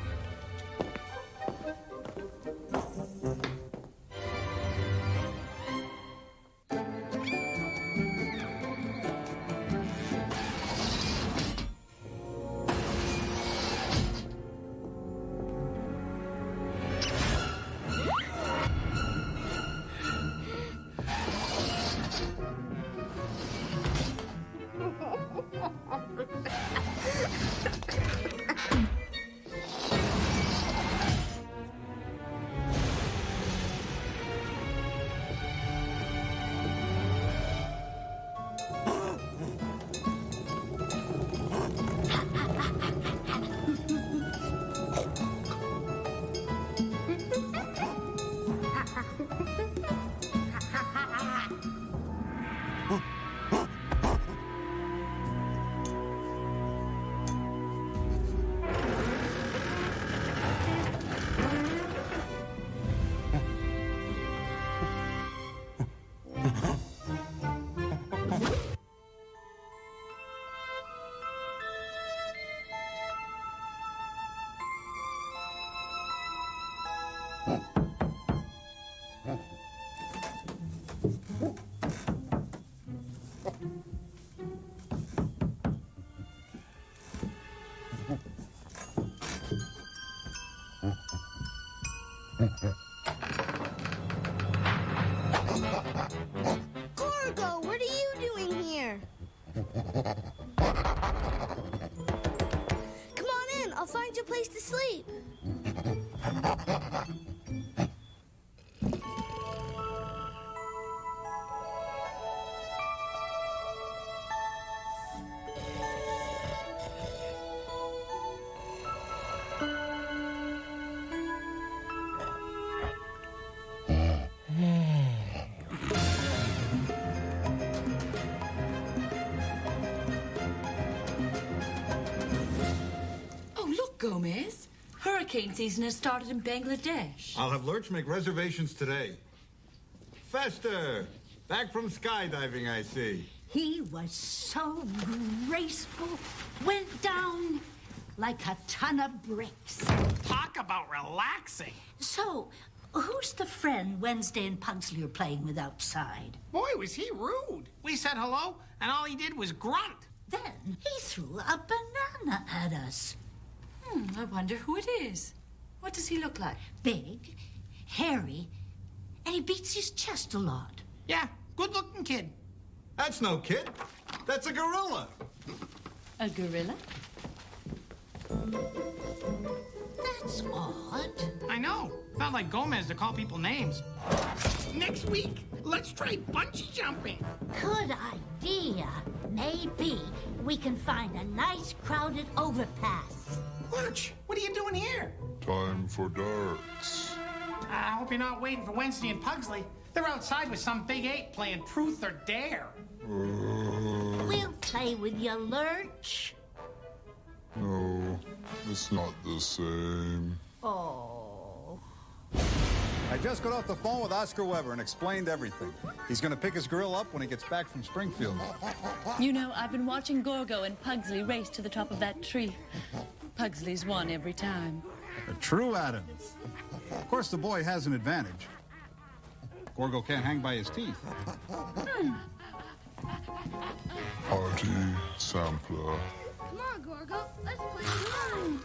Gorgo, what are you doing here? Come on in. I'll find you a place to sleep. Gomez, hurricane season has started in Bangladesh. I'll have Lurch make reservations today. Fester, back from skydiving, I see. He was so graceful, went down like a ton of bricks. Talk about relaxing. So, who's the friend Wednesday and Pugsley are playing with outside? Boy, was he rude. We said hello, and all he did was grunt. Then he threw a banana at us. I wonder who it is. What does he look like? Big, hairy, and he beats his chest a lot. Yeah, good-looking kid. That's no kid. That's a gorilla. A gorilla? That's odd. I know. Not like Gomez to call people names. Next week, let's try bungee jumping. Good idea. Maybe we can find a nice crowded overpass. Lurch, what are you doing here? Time for darts. I hope you're not waiting for Wednesday and Pugsley. They're outside with some big ape playing Truth or Dare. We'll play with you, Lurch. No, it's not the same. Oh. I just got off the phone with Oscar Weber and explained everything. He's going to pick his grill up when he gets back from Springfield. You know, I've been watching Gorgo and Pugsley race to the top of that tree. Pugsley's won every time. A true Addams. Of course, the boy has an advantage. Gorgo can't hang by his teeth. Party sampler. Come on, Gorgo. Let's play some.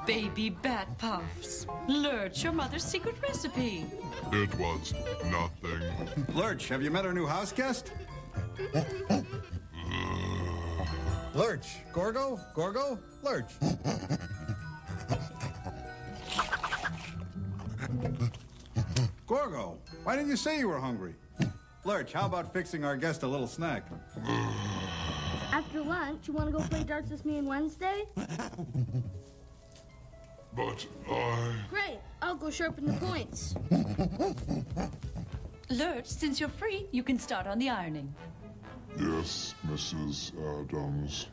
Baby bat puffs. Lurch, your mother's secret recipe. It was nothing. Lurch, have you met our new house guest? Lurch, Gorgo, Gorgo, Lurch. Gorgo, why didn't you say you were hungry? Lurch, how about fixing our guest a little snack? After lunch, you want to go play darts with me on Wednesday? But I... Great. I'll go sharpen the points. Lurch, since you're free, you can start on the ironing. Yes, Mrs. Addams.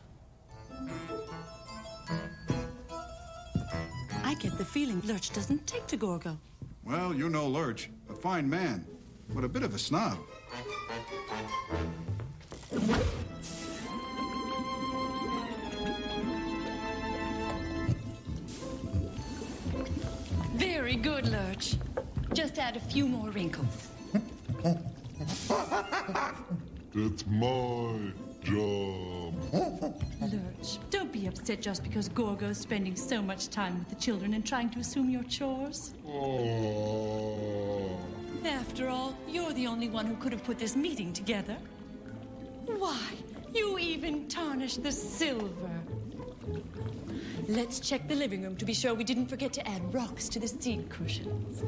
I get the feeling Lurch doesn't take to Gorgo. Well, you know Lurch, a fine man, but a bit of a snob. Very good, Lurch. Just add a few more wrinkles. It's my job. Lurch, don't be upset just because Gorgo's spending so much time with the children and trying to assume your chores. Oh. After all, you're the only one who could have put this meeting together. Why, you even tarnished the silver. Let's check the living room to be sure we didn't forget to add rocks to the seat cushions.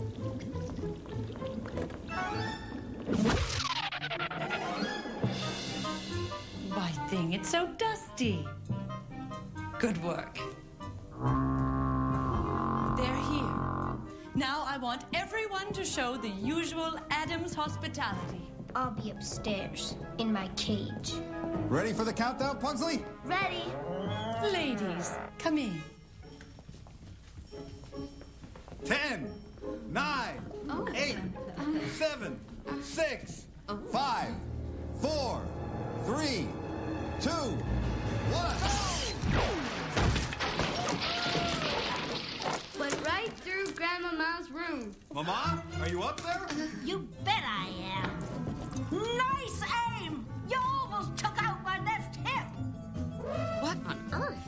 Why, thing, it's so dusty. Good work. They're here. Now I want everyone to show the usual Addams hospitality. I'll be upstairs, in my cage. Ready for the countdown, Pugsley? Ready. Ladies, come in. 10, 9, 8, 7, 6, 5, 4, 3, 2, 1. Went right through Grandmama's room. Mama, are you up there? You bet I am. Nice aim! You almost took out my left hip. What on earth?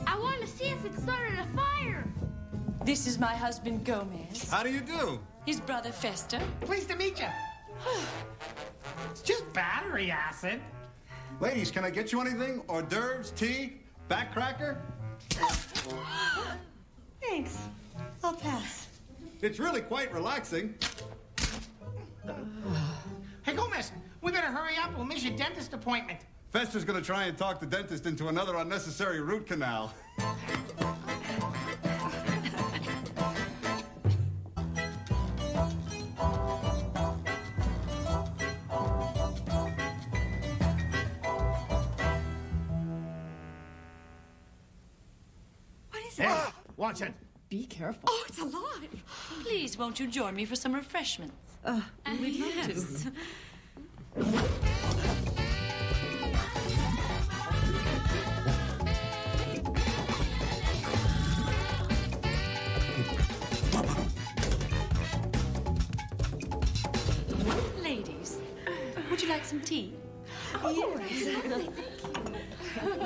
I want to see if it started a fire. This is my husband, Gomez. How do you do? His brother, Fester. Pleased to meet you. It's just battery acid. Ladies, can I get you anything? Hors d'oeuvres, tea, back cracker? Thanks. I'll pass. It's really quite relaxing. Hey, Gomez, we better hurry up. We'll miss your dentist appointment. Fester's gonna try and talk the dentist into another unnecessary root canal. What is it? Hey, watch it. Be careful. Oh, it's alive. Please, won't you join me for some refreshments? We'd love yes. to. Ladies, would you like some tea? Oh, yes.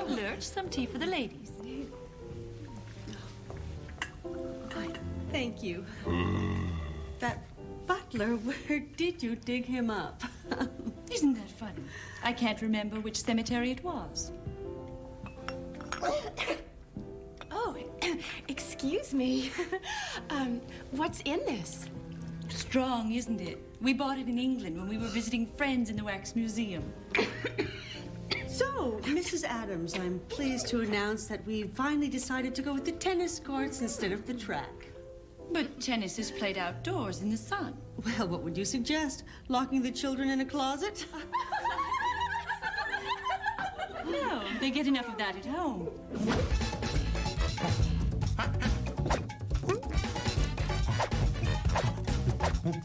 Lurch, some tea for the ladies. Thank you. That butler, where did you dig him up? Isn't that funny? I can't remember which cemetery it was. Oh, excuse me. What's in this? Strong, isn't it? We bought it in England when we were visiting friends in the Wax Museum. So, Mrs. Addams, I'm pleased to announce that we finally decided to go with the tennis courts instead of the track. But tennis is played outdoors in the sun. Well, what would you suggest? Locking the children in a closet? No, they get enough of that at home. What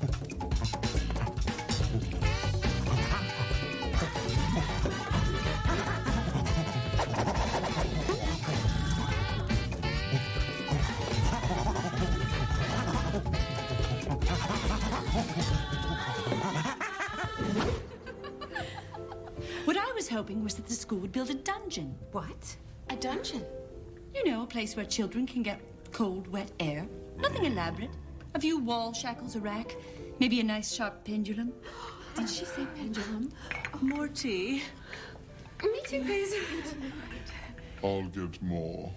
I was hoping was that the school would build a dungeon. What? A dungeon? You know, a place where children can get cold, wet air. Nothing elaborate. A few wall shackles, a rack, maybe a nice sharp pendulum. Did she say pendulum? More tea. Me too, please. I'll get more.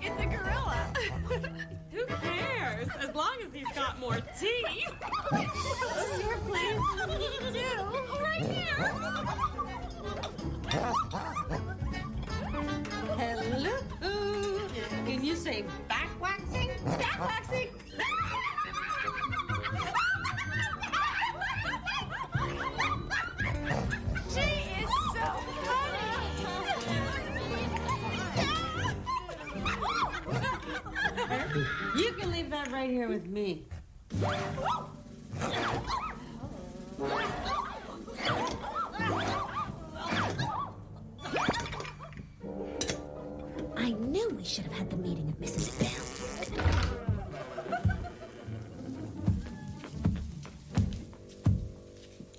It's a gorilla. Who cares? As long as he's got more tea. This is your place. Me too. Right here. Hello. Can you say back waxing? Back waxing? She is so funny. You can leave that right here with me. I knew we should have had the meeting at Mrs. Bell's.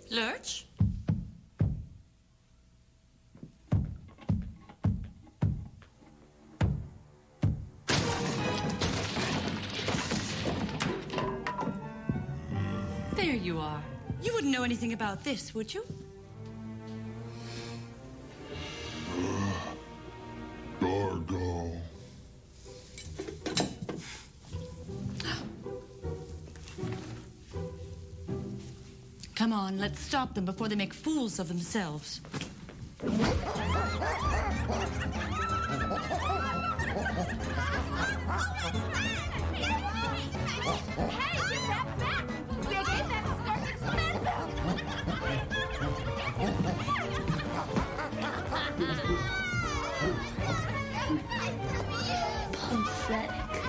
Lurch? There you are. You wouldn't know anything about this, would you? Gargo. Come on, let's stop them before they make fools of themselves. Hey, get that back! Biggie, that skirt expensive! Pathetic,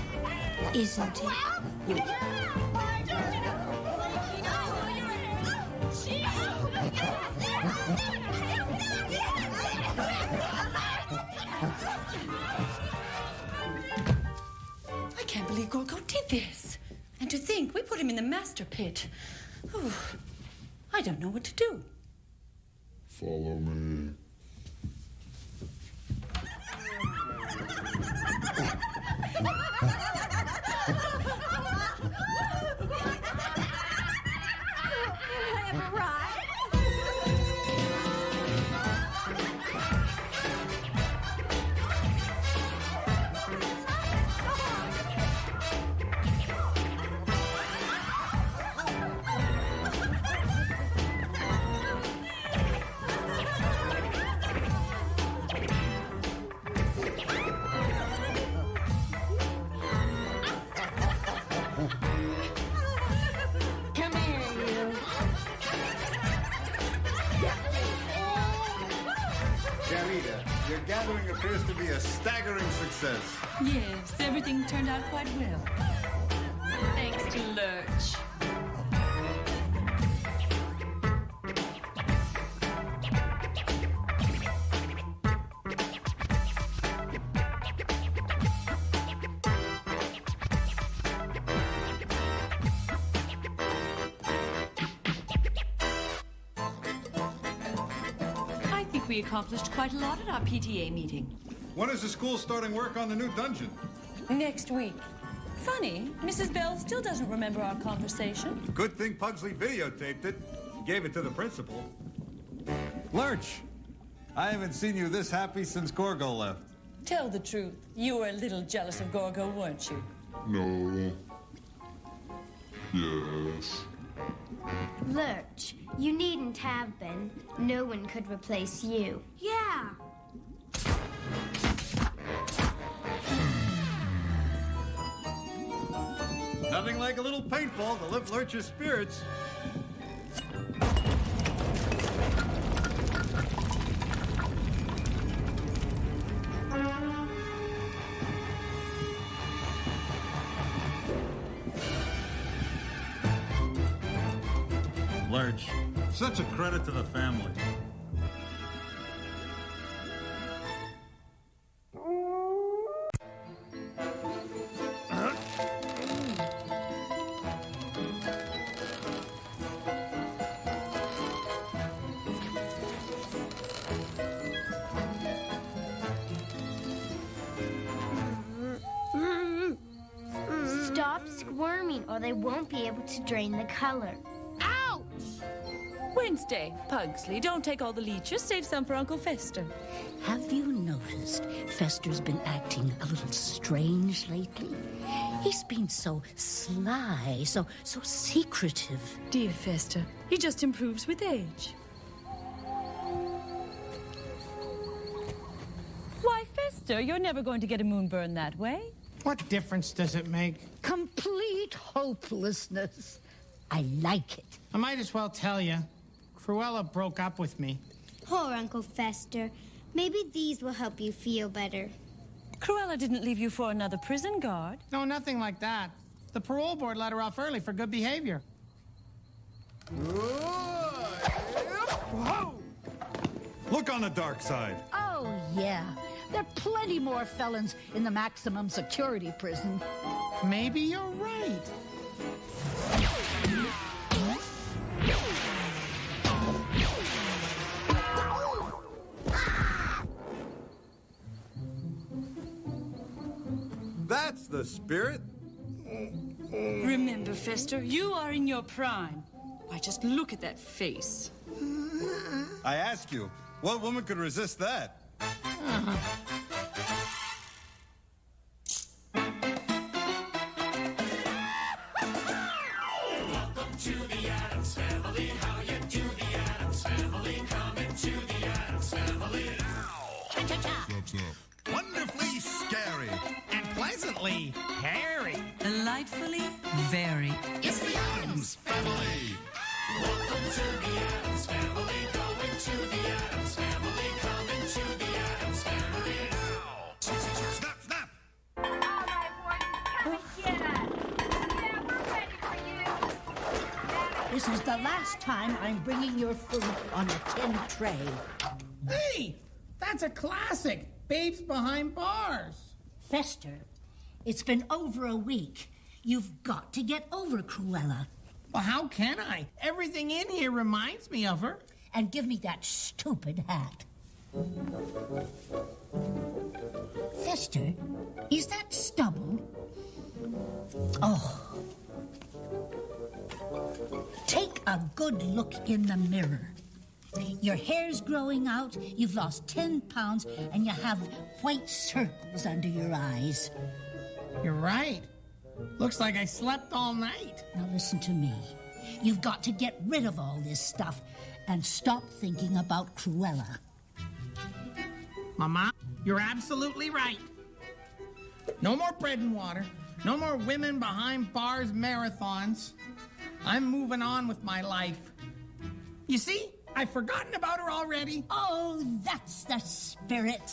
isn't it? I can't believe Gorgo did this. And to think we put him in the master pit. Oh, I don't know what to do. Follow me. Come here, you. Carita, your gathering appears to be a staggering success. Yes, everything turned out quite well. Thanks to Lurch. I think we accomplished quite a lot at our PTA meeting. When is the school starting work on the new dungeon? Next week. Funny, Mrs. Bell still doesn't remember our conversation. Good thing Pugsley videotaped it. Gave it to the principal. Lurch, I haven't seen you this happy since Gorgo left. Tell the truth. You were a little jealous of Gorgo, weren't you? No. Yes. Lurch, you needn't have been. No one could replace you. Yeah. Nothing like a little paintball to lift Lurch's spirits. Lurch, such a credit to the family. Stop squirming or they won't be able to drain the color. Ouch! Wednesday, Pugsley, don't take all the leeches. Save some for Uncle Fester. Have you noticed Fester's been acting a little strange lately? He's been so sly, so secretive. Dear Fester, he just improves with age. Why, Fester, you're never going to get a moonburn that way. What difference does it make? Complete hopelessness. I like it. I might as well tell you. Cruella broke up with me. Poor Uncle Fester. Maybe these will help you feel better. Cruella didn't leave you for another prison guard. No, nothing like that. The parole board let her off early for good behavior. Whoa! Look on the dark side. Oh, yeah. There are plenty more felons in the maximum security prison. Maybe you're right. That's the spirit. Remember, Fester, you are in your prime. Why, just look at that face. I ask you, what woman could resist that? Welcome to the Addams Family. How you do, the Addams Family? Come into the Addams Family now. Stop. Wonderfully scary. And pleasantly hairy. Delightfully very. It's the Addams Family. Welcome to the Addams Family. Go into the Addams Family. Come into the Addams Family now. Snap, snap. All right, boys, come and get us. Yeah, we're ready for you. This is the last time I'm bringing your food on a tin tray. Hey, that's a classic. Babes Behind Bars. Fester, it's been over a week. You've got to get over Cruella. Well, how can I? Everything in here reminds me of her. And give me that stupid hat. Fester, is that stubble? Oh. Take a good look in the mirror. Your hair's growing out, you've lost 10 pounds, and you have white circles under your eyes. You're right. Looks like I slept all night. Now listen to me. You've got to get rid of all this stuff and stop thinking about Cruella. Mama, you're absolutely right. No more bread and water. No more women behind bars marathons. I'm moving on with my life. You see? I've forgotten about her already. Oh, that's the spirit.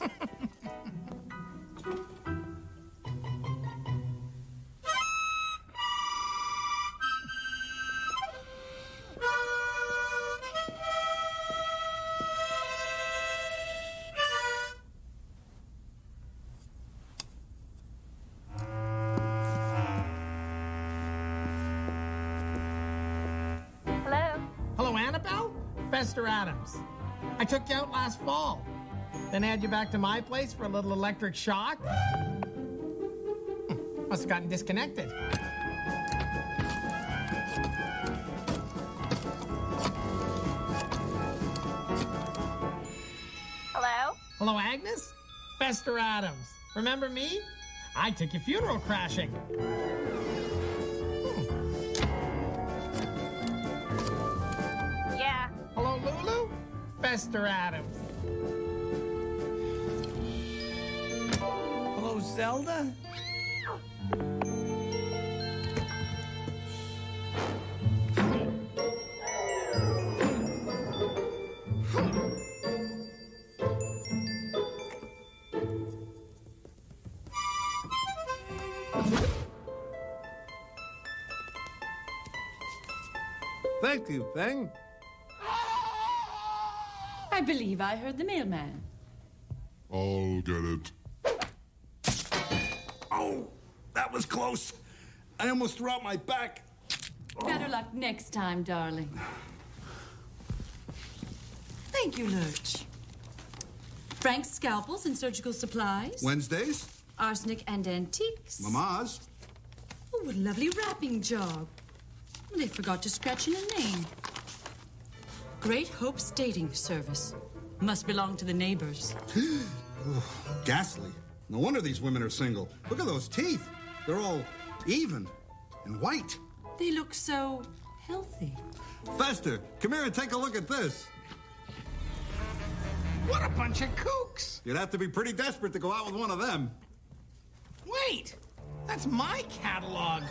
Hello, Annabelle? Fester Addams. I took you out last fall. Then had you back to my place for a little electric shock. Must have gotten disconnected. Hello? Hello, Agnes? Fester Addams. Remember me? I took your funeral crashing. Fester Addams. Hello, Zelda? Thank you, Peng. I believe I heard the mailman. I'll get it. Oh, that was close. I almost threw out my back. Better luck next time, darling. Thank you, Lurch. Frank's scalpels and surgical supplies. Wednesdays? Arsenic and antiques. Mama's? Oh, what a lovely wrapping job. They forgot to scratch in a name. Great Hope's dating service. Must belong to the neighbors. Ghastly. No wonder these women are single. Look at those teeth. They're all even and white. They look so healthy. Fester, come here and take a look at this. What a bunch of kooks! You'd have to be pretty desperate to go out with one of them. Wait! That's my catalog.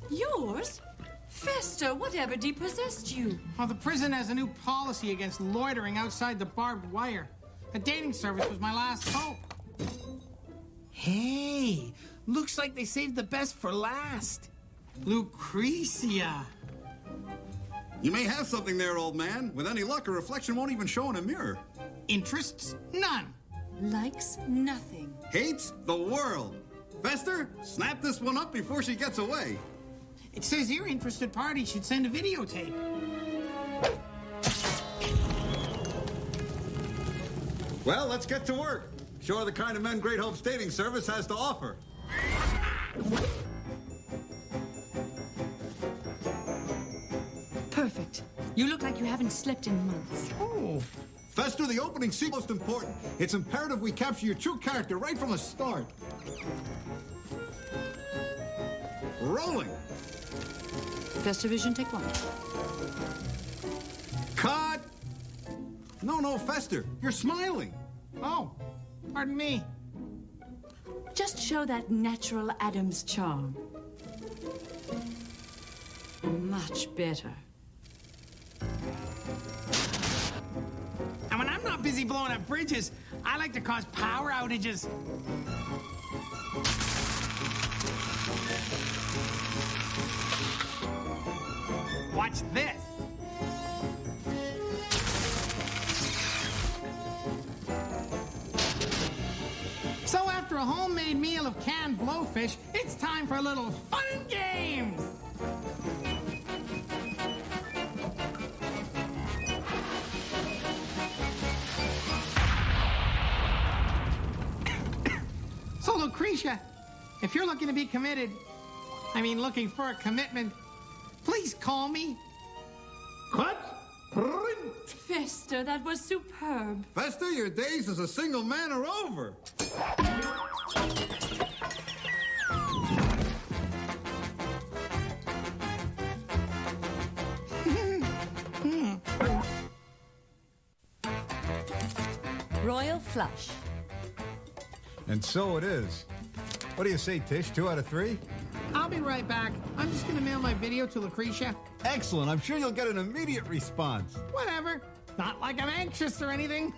Yours? Fester, whatever depossessed you? Oh, the prison has a new policy against loitering outside the barbed wire. The dating service was my last hope. Hey, looks like they saved the best for last. Lucretia. You may have something there, old man. With any luck, a reflection won't even show in a mirror. Interests? None. Likes nothing. Hates the world. Fester, snap this one up before she gets away. It says your interested party should send a videotape. Well, let's get to work. Show her the kind of men Great Hope's dating service has to offer. Perfect. You look like you haven't slept in months. Oh. Fester, the opening scene is most important. It's imperative we capture your true character right from the start. Rolling. Fester Vision, take one. Cut! No, Fester, you're smiling. Oh, pardon me. Just show that natural Addams charm. Much better. And when I'm not busy blowing up bridges, I like to cause power outages. Watch this. So after a homemade meal of canned blowfish, it's time for a little fun and games. So Lucretia, if you're looking to be committed, looking for a commitment, please call me. Cut! Print! Fester, that was superb. Fester, your days as a single man are over. Royal flush. And so it is. What do you say, Tish? 2 out of 3? I'll be right back. I'm just gonna mail my video to Lucretia. Excellent. I'm sure you'll get an immediate response. Whatever. Not like I'm anxious or anything.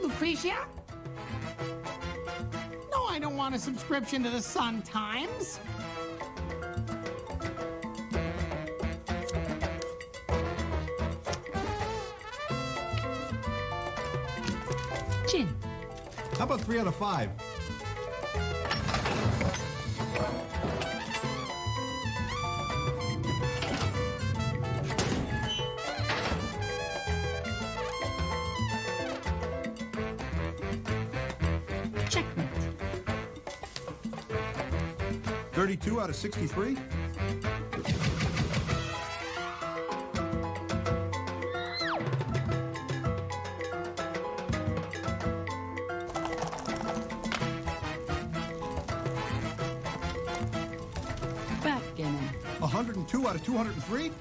Lucretia? No, I don't want a subscription to the Sun Times. Gin. How about 3 out of 5? Checkmate. 32 out of 63? 102 out of 203?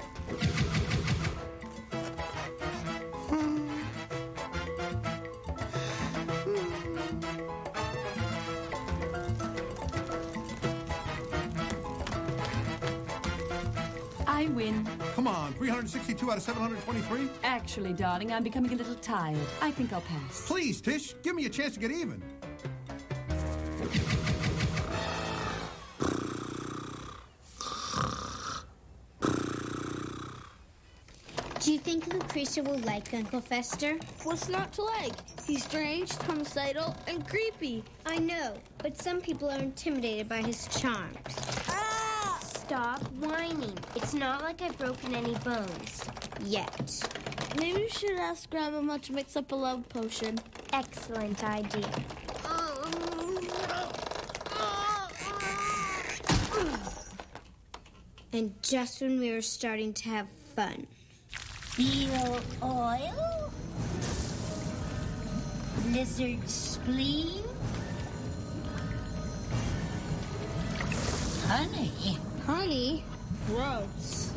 I win. Come on, 362 out of 723? Actually, darling, I'm becoming a little tired. I think I'll pass. Please, Tish, give me a chance to get even. Do you think Lucretia will like Uncle Fester? What's not to like? He's strange, homicidal, and creepy. I know, but some people are intimidated by his charms. Ah! Stop whining. It's not like I've broken any bones. Yet. Maybe you should ask Grandmama to mix up a love potion. Excellent idea. And just when we were starting to have fun. Eel oil? Lizard spleen? Honey? Honey? Gross.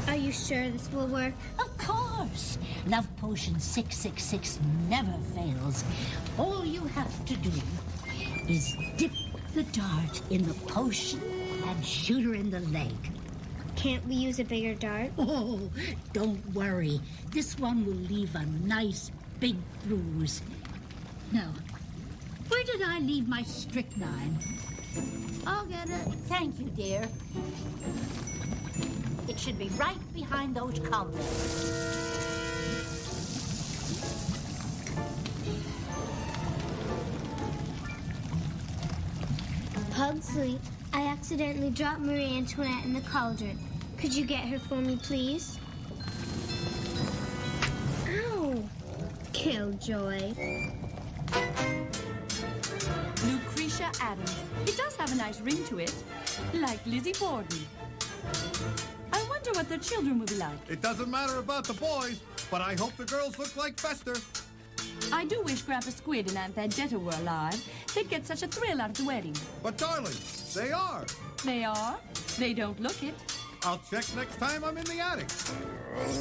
Are you sure this will work? Of course. Love Potion 666 never fails. All you have to do is dip the dart in the potion and shoot her in the leg. Can't we use a bigger dart? Oh, don't worry. This one will leave a nice big bruise. Now, where did I leave my strychnine? I'll get it. Thank you, dear. It should be right behind those cobwebs. Pugsley, I accidentally dropped Marie Antoinette in the cauldron. Could you get her for me, please? Ow! Killjoy. Lucretia Addams. It does have a nice ring to it, like Lizzie Borden. I wonder what their children will be like. It doesn't matter about the boys, but I hope the girls look like Fester. I do wish Grandpa Squid and Aunt Vendetta were alive. They'd get such a thrill out of the wedding. But darling, they are. They are? They don't look it. I'll check next time I'm in the attic. Has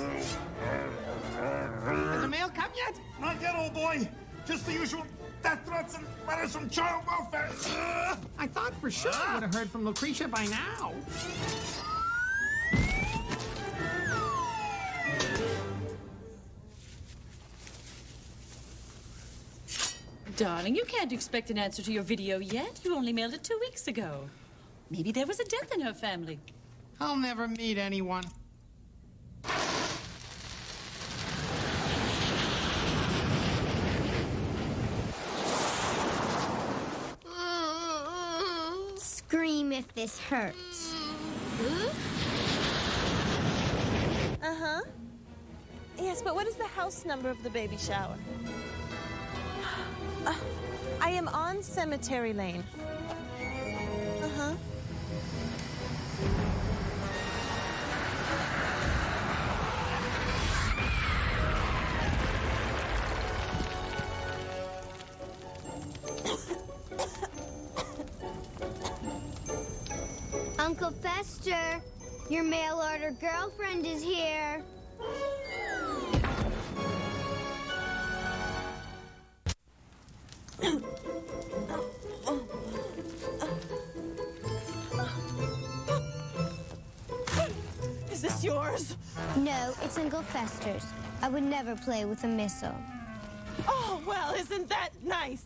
the mail come yet? Not yet, old boy. Just the usual death threats and letters from child welfare. I thought for sure I would have heard from Lucretia by now. Darling, you can't expect an answer to your video yet. You only mailed it 2 weeks ago. Maybe there was a death in her family. I'll never meet anyone. Scream if this hurts. Uh-huh. Yes, but what is the house number of the baby shower? I am on Cemetery Lane. Uh-huh. Uncle Fester, your mail order girlfriend is here. Is this yours? No, it's Uncle Fester's. I would never play with a missile. Oh, well, isn't that nice?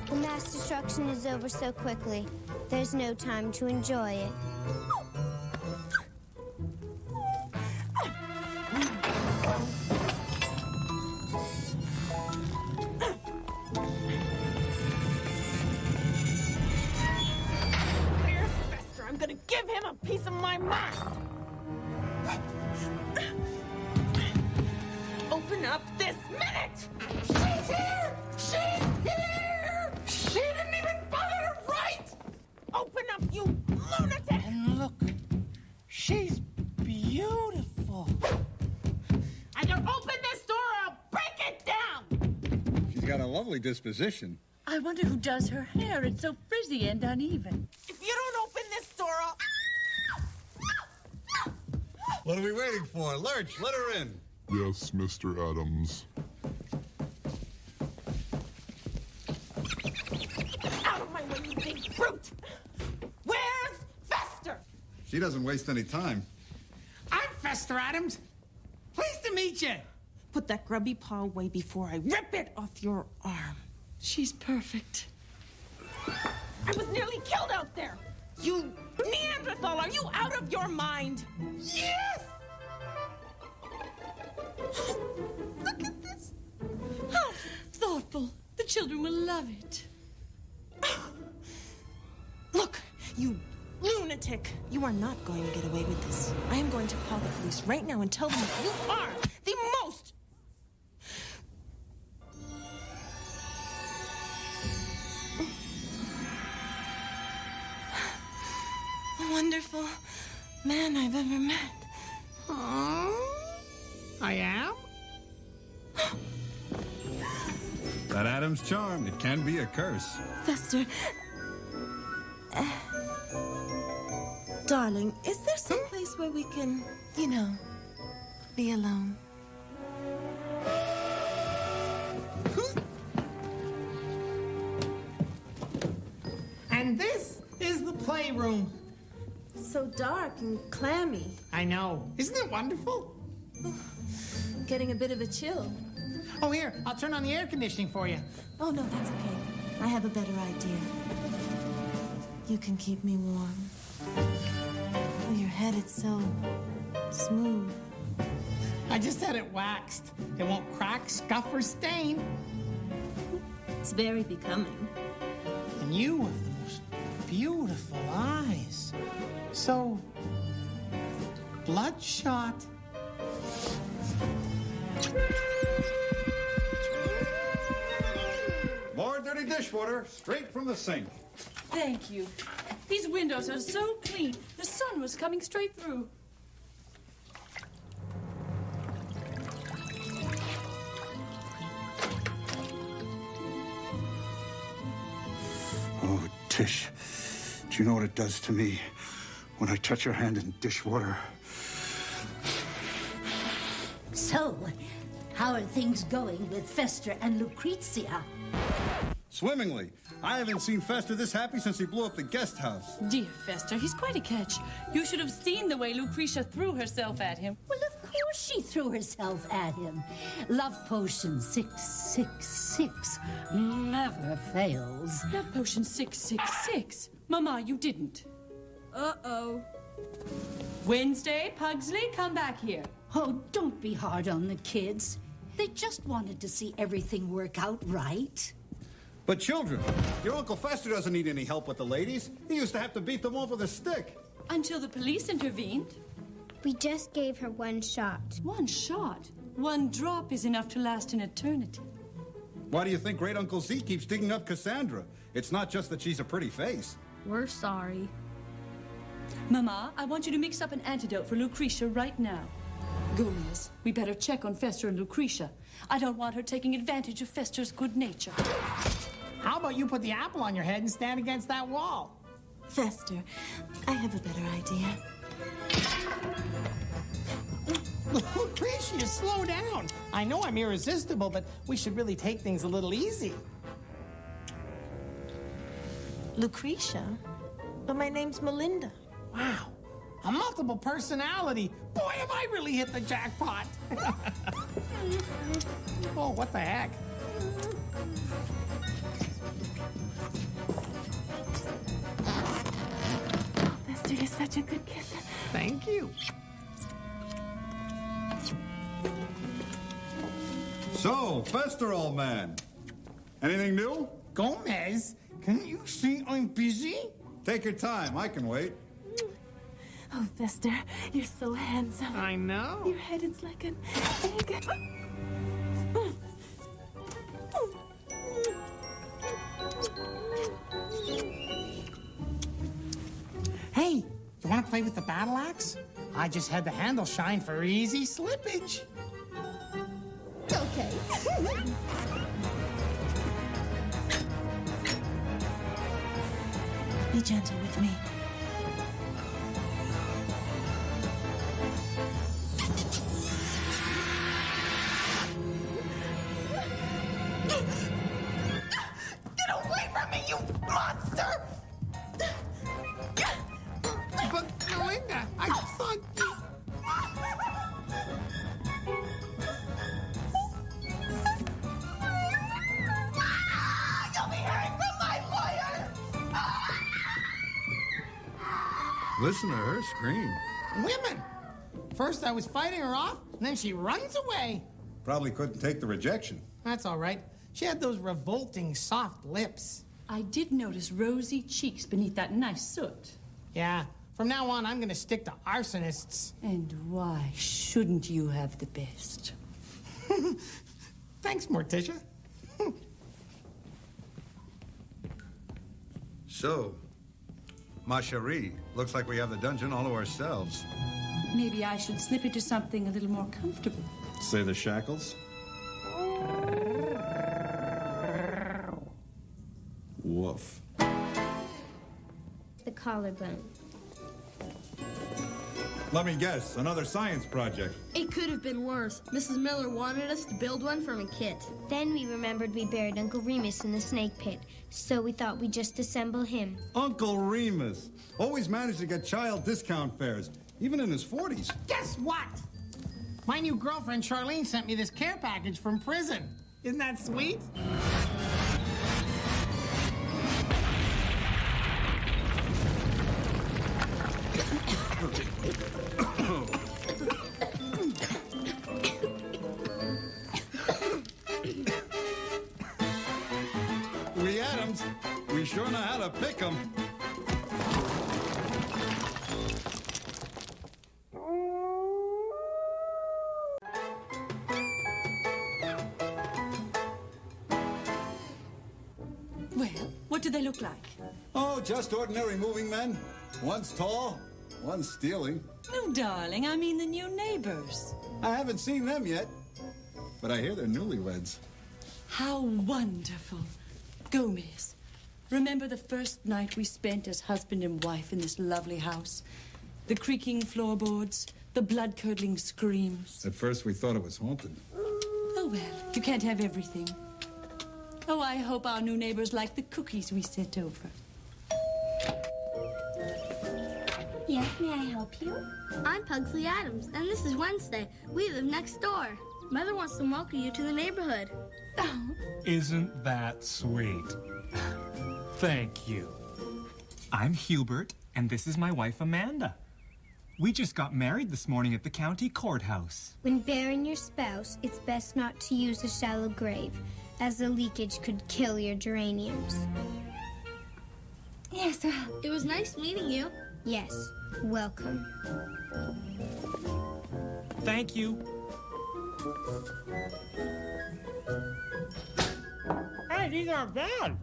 The mass destruction is over so quickly. There's no time to enjoy it. Where's Fester? I'm gonna give him a piece of my mind. Open up this minute! She's here! She's here! She didn't even bother to write! Open up, you lunatic! And look, she's beautiful. Either open this door or I'll break it down! She's got a lovely disposition. I wonder who does her hair. It's so frizzy and uneven. If you don't open this door, I'll... What are we waiting for? Lurch, let her in. Yes, Mr. Addams. Out of my way, you big brute! Where's Fester? She doesn't waste any time. I'm Fester Addams. Pleased to meet you. Put that grubby paw away before I rip it off your arm. She's perfect. I was nearly killed out there. You Neanderthal, are you out of your mind? Yes! Look at this. How thoughtful. The children will love it. Look, you lunatic. You are not going to get away with this. I am going to call the police right now and tell them that you are the most... wonderful man I've ever met. I am? That Addams charm, it can be a curse. Fester. Darling, is there some place where we can, you know, be alone? And this is the playroom. So dark and clammy. I know. Isn't it wonderful? Getting a bit of a chill. Oh, here, I'll turn on the air conditioning for you. Oh, no, that's okay. I have a better idea. You can keep me warm. Oh, your head, it's so smooth. I just had it waxed. It won't crack, scuff, or stain. It's very becoming. And you have the most beautiful eyes. So bloodshot. More dirty dishwater, straight from the sink. Thank you. These windows are so clean. The sun was coming straight through. Oh, Tish, do you know what it does to me when I touch your hand in dishwater? So, how are things going with Fester and Lucrezia? Swimmingly. I haven't seen Fester this happy since he blew up the guest house. Dear Fester, he's quite a catch. You should have seen the way Lucretia threw herself at him. Well, of course she threw herself at him. Love potion 666 never fails. Love potion 666. Mama, you didn't. Uh-oh. Wednesday, Pugsley, come back here. Oh, don't be hard on the kids. They just wanted to see everything work out right. But children, your Uncle Fester doesn't need any help with the ladies. He used to have to beat them off with a stick. Until the police intervened. We just gave her one shot. One shot? One drop is enough to last an eternity. Why do you think Great Uncle Z keeps digging up Cassandra? It's not just that she's a pretty face. We're sorry. Mama, I want you to mix up an antidote for Lucretia right now. Gomez, we better check on Fester and Lucretia. I don't want her taking advantage of Fester's good nature. How about you put the apple on your head and stand against that wall? Fester, I have a better idea. Lucretia, slow down. I know I'm irresistible, but we should really take things a little easy. Lucretia? But my name's Melinda. Wow. A multiple personality. Boy, have I really hit the jackpot. Oh, what the heck? Fester, you're such a good kisser. Thank you. So, Fester, old man. Anything new? Gomez, can you see I'm busy? Take your time. I can wait. Oh, Fester, you're so handsome. I know. Your head is like an egg. Hey, you want to play with the battle axe? I just had the handle shine for easy slippage. Okay. Be gentle with me. Sister! But, Melinda, I thought... You'll be hearing from my lawyer! Listen to her scream. Women! First I was fighting her off, and then she runs away. Probably couldn't take the rejection. That's all right. She had those revolting soft lips. I did notice rosy cheeks beneath that nice soot. Yeah, from now on I'm gonna stick to arsonists. And why shouldn't you have the best? Thanks, Morticia. So, ma chérie, looks like we have the dungeon all to ourselves. Maybe I should slip into something a little more comfortable. Say the shackles? Woof. The collarbone. Let me guess, another science project. It could have been worse. Mrs. Miller wanted us to build one from a kit. Then we remembered we buried Uncle Remus in the snake pit, so we thought we'd just assemble him. Uncle Remus. Always managed to get child discount fares, even in his 40s. Guess what? My new girlfriend, Charlene, sent me this care package from prison. Isn't that sweet? We Addams, we sure know how to pick 'em. Well, what do they look like? Oh, just ordinary moving men. One's tall, one's stealing. No, darling, I mean the new neighbors. I haven't seen them yet, but I hear they're newlyweds. How wonderful. Gomez, remember the first night we spent as husband and wife in this lovely house? The creaking floorboards, the blood-curdling screams. At first we thought it was haunted. Oh, well, you can't have everything. Oh, I hope our new neighbors like the cookies we sent over. Yes, may I help you? I'm Pugsley Addams, and this is Wednesday. We live next door. Mother wants to welcome you to the neighborhood. Isn't that sweet? Thank you. I'm Hubert, and this is my wife, Amanda. We just got married this morning at the county courthouse. When burying your spouse, it's best not to use a shallow grave, as the leakage could kill your geraniums. Yes, it was nice meeting you. Yes, welcome. Thank you. Hey, these aren't bad.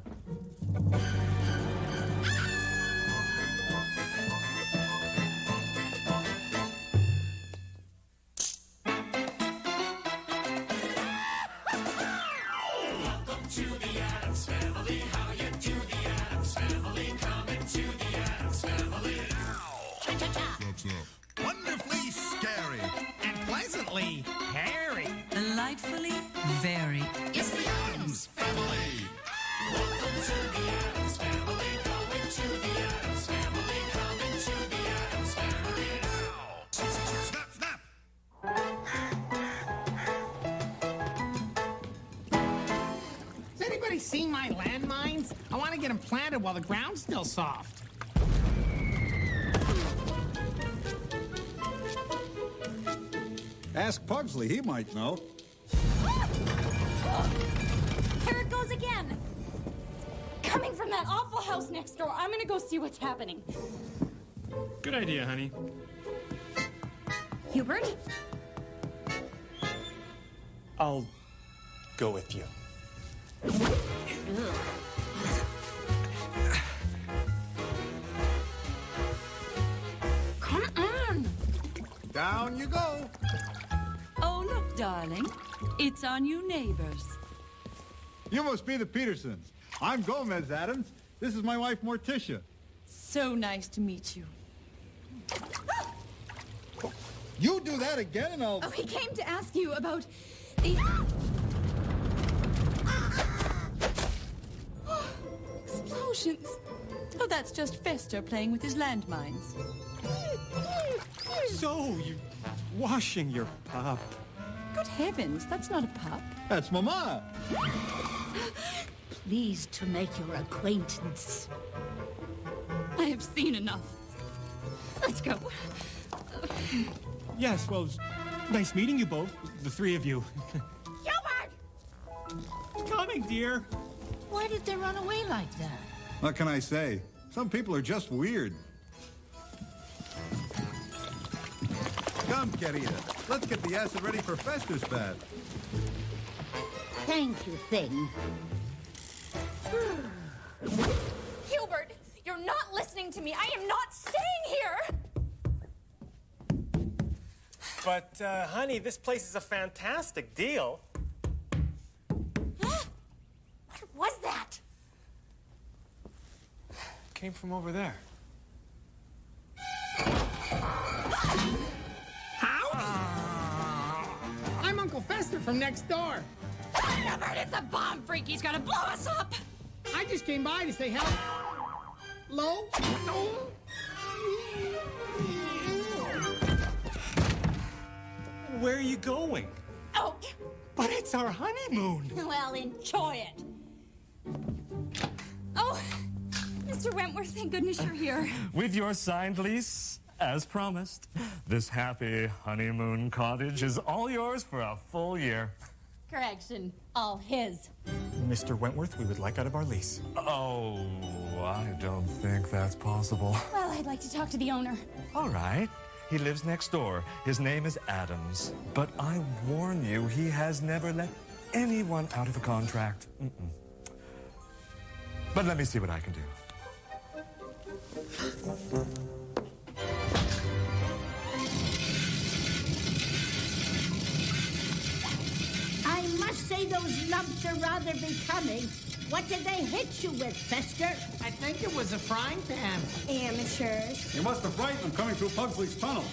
Welcome to the Addams Family. How you do, the Addams Family? Coming to the Addams Family. Wonderfully scary. And pleasantly hairy. Delightfully very. It's the Addams Family. Welcome to the Addams Family. Going to the Addams Family. Coming to the Addams Family. Snap, snap. Has anybody seen my landmines? I want to get them planted while the ground's still soft. Ask Pugsley, he might know. Here it goes again. Coming from that awful house next door. I'm gonna go see what's happening. Good idea, honey. Hubert? I'll go with you. Come on. Down you go. Oh, look, darling. It's our new neighbors. You must be the Petersons. I'm Gomez Addams. This is my wife, Morticia. So nice to meet you. You do that again and I'll... Oh, he came to ask you about the... Explosions. Oh, that's just Fester playing with his landmines. So, you're washing your pup. Good heavens, that's not a pup. That's Mama. Pleased to make your acquaintance. I have seen enough. Let's go. Yes, well, it's nice meeting you both, the three of you. Gilbert! Coming, dear. Why did they run away like that? What can I say? Some people are just weird. Come, querida. Let's get the acid ready for Fester's bath. Thank you, Thing. Hubert, you're not listening to me. I am not staying here. But, honey, this place is a fantastic deal. What was that? Came from over there. I'm Uncle Fester from next door. Hubert, it's a bomb freak. He's gonna blow us up. I just came by to say hello. Where are you going? Oh. But it's our honeymoon. Well, enjoy it. Oh, Mr. Wentworth, thank goodness you're here. With your signed lease, as promised, this happy honeymoon cottage is all yours for a full year. Correction, all his. Mr. Wentworth, we would like out of our lease. Oh, I don't think that's possible. Well, I'd like to talk to the owner. All right. He lives next door. His name is Addams. But I warn you, he has never let anyone out of a contract. But let me see what I can do. I must say those lumps are rather becoming. What did they hit you with, Fester? I think it was a frying pan. Amateurs. You must have frightened them coming through Pugsley's tunnel.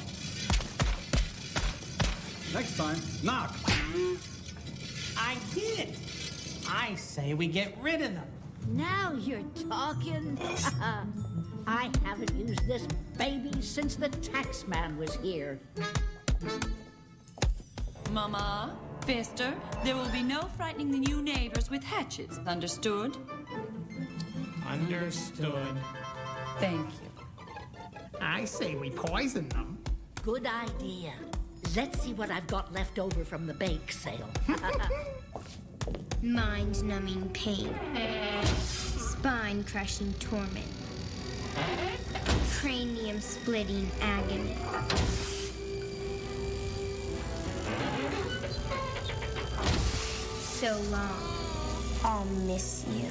Next time, knock. I did. I say we get rid of them. Now you're talking. I haven't used this baby since the tax man was here. Mama, Fester, there will be no frightening the new neighbors with hatchets. Understood? Understood. Thank you. I say we poison them. Good idea. Let's see what I've got left over from the bake sale. Mind-numbing pain. Spine-crushing torment. Cranium-splitting agony. So long. I'll miss you.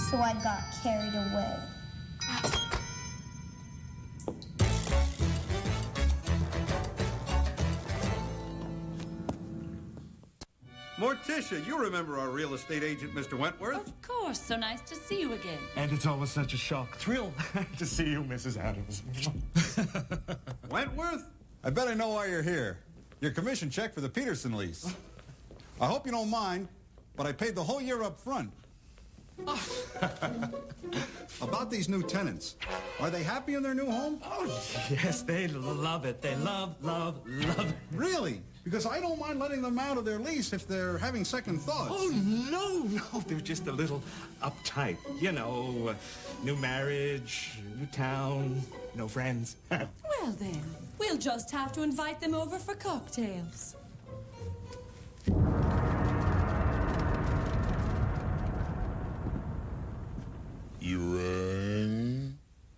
So I got carried away. Morticia, you remember our real estate agent, Mr. Wentworth? Of course, so nice to see you again. And it's always such a shock thrill to see you, Mrs. Addams. Wentworth? I bet I know why you're here. Your commission check for the Peterson lease. I hope you don't mind, but I paid the whole year up front. About these new tenants. Are they happy in their new home? Oh, yes, they love it. They love it. Really? Because I don't mind letting them out of their lease if they're having second thoughts. Oh, no, they're just a little uptight. You know, new marriage, new town, no friends. Well then, we'll just have to invite them over for cocktails.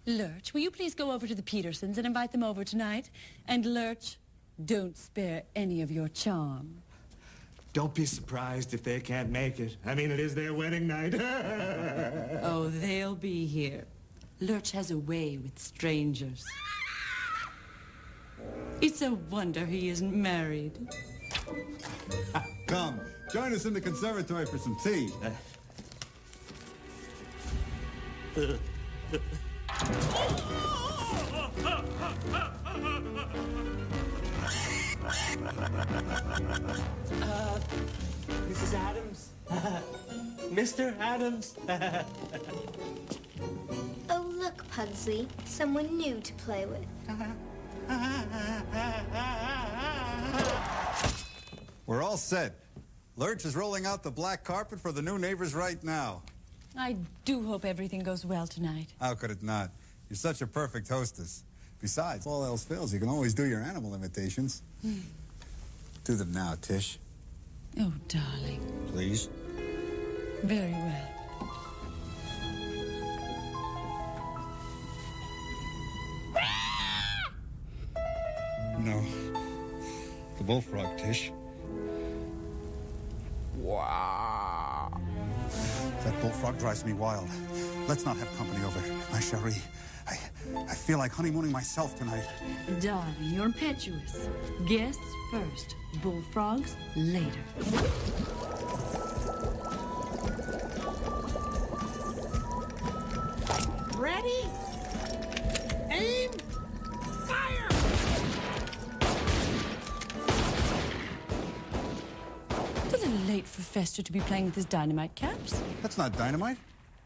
Lurch, will you please go over to the Petersons and invite them over tonight? And Lurch, don't spare any of your charm. Don't be surprised if they can't make it. I mean, it is their wedding night. Oh, they'll be here. Lurch has a way with strangers. It's a wonder he isn't married. Come, join us in the conservatory for some tea. Mrs. Addams? Mr. Addams? Oh, look, Pugsley. Someone new to play with. We're all set. Lurch is rolling out the black carpet for the new neighbors right now. I do hope everything goes well tonight. How could it not? You're such a perfect hostess. Besides, all else fails, you can always do your animal imitations. Do them now, Tish. Oh, darling. Please. Very well. No. The bullfrog, Tish. Wow. That bullfrog drives me wild. Let's not have company over, my chérie. I feel like honeymooning myself tonight. Darling, you're impetuous. Guests first, bullfrogs later. Ready? Aim! Fire! It's a little late for Fester to be playing with his dynamite caps. That's not dynamite.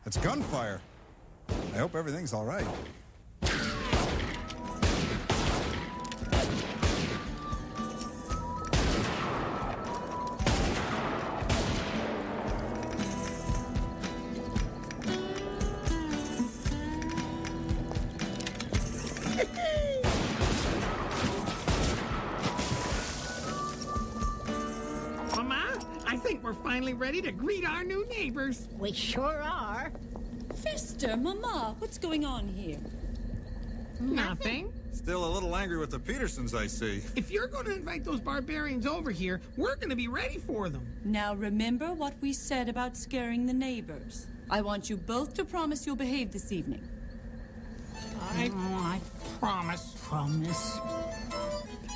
That's gunfire. I hope everything's all right. Mama, I think we're finally ready to greet our new neighbors. We sure are. Fester, Mama, what's going on here? Nothing. Still a little angry with the Petersons, I see. If you're going to invite those barbarians over here, we're going to be ready for them. Now remember what we said about scaring the neighbors. I want you both to promise you'll behave this evening. I promise. Promise.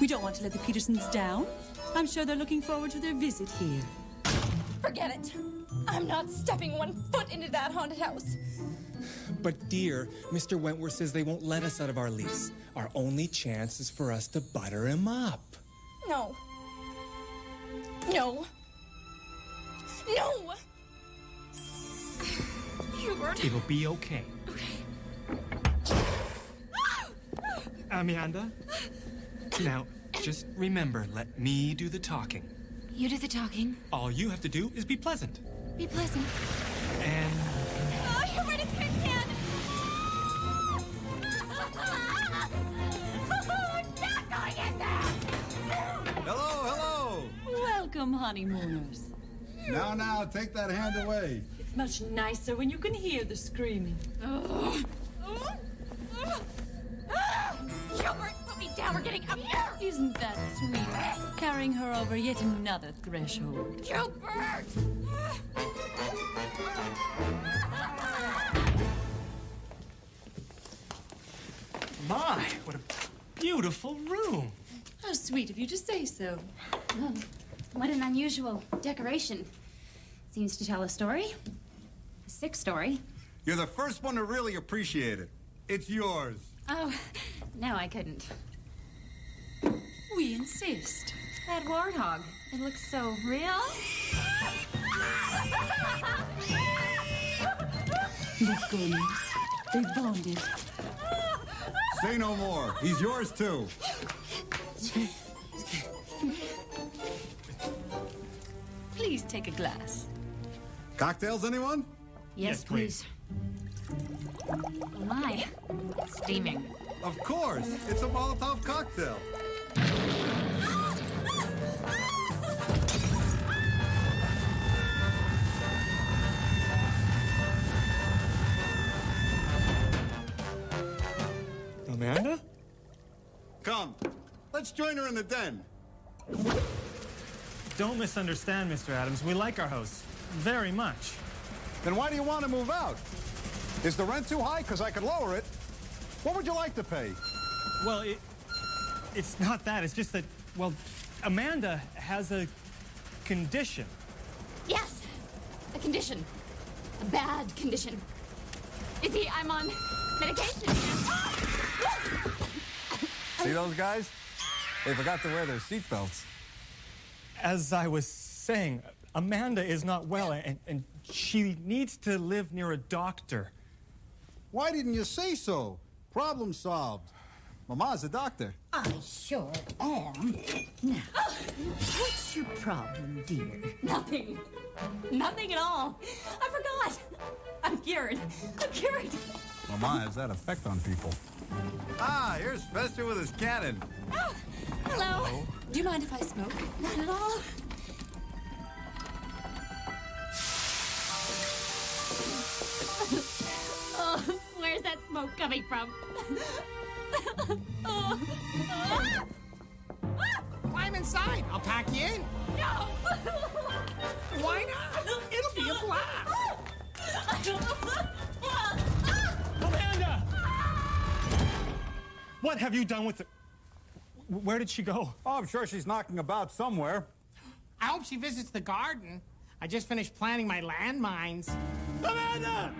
We don't want to let the Petersons down. I'm sure they're looking forward to their visit here. Forget it. I'm not stepping 1 foot into that haunted house. But dear, Mr. Wentworth says they won't let us out of our lease. Our only chance is for us to butter him up. No. No. No! Hubert. It'll be okay. Amanda? Now, just remember, let me do the talking. You do the talking. All you have to do is be pleasant. Be pleasant. And Oh, Hubert, it's my pen! Not going in there! Hello, hello! Welcome, honeymooners. Now, take that hand away. It's much nicer when you can hear the screaming. Hubert, put me down. We're getting up here. Isn't that sweet? Carrying her over yet another threshold. Hubert! my, what a beautiful room. How sweet of you to say so. Oh, what an unusual decoration. Seems to tell a story. A sick story. You're the first one to really appreciate it. It's yours. Oh, no, I couldn't. We insist. That warthog, it looks so real. Look, Gomez, they've bonded. Say no more. He's yours, too. Please take a glass. Cocktails, anyone? Yes, please. Oh, my. Steaming. Of course. It's a Molotov cocktail. Amanda? Come. Let's join her in the den. Don't misunderstand, Mr. Addams. We like our house very much. Then why do you want to move out? Is the rent too high? Because I could lower it. What would you like to pay? Well, it's not that. It's just that, well, Amanda has a condition. Yes, a condition. A bad condition. You see, I'm on medication. See those guys? They forgot to wear their seatbelts. As I was saying, Amanda is not well, and she needs to live near a doctor. Why didn't you say so? Problem solved. Mama's a doctor. I sure am. Now, what's your problem, dear? Nothing. Nothing at all. I forgot. I'm cured. I'm cured. Mama has that effect on people. Ah, here's Fester with his cannon. Oh, hello. Do you mind if I smoke? Not at all. Oh, where's that smoke coming from? Climb inside. I'll pack you in. No. Why not? It'll be a blast. Amanda! What have you done with the... Where did she go? Oh, I'm sure she's knocking about somewhere. I hope she visits the garden. I just finished planting my landmines. Amanda!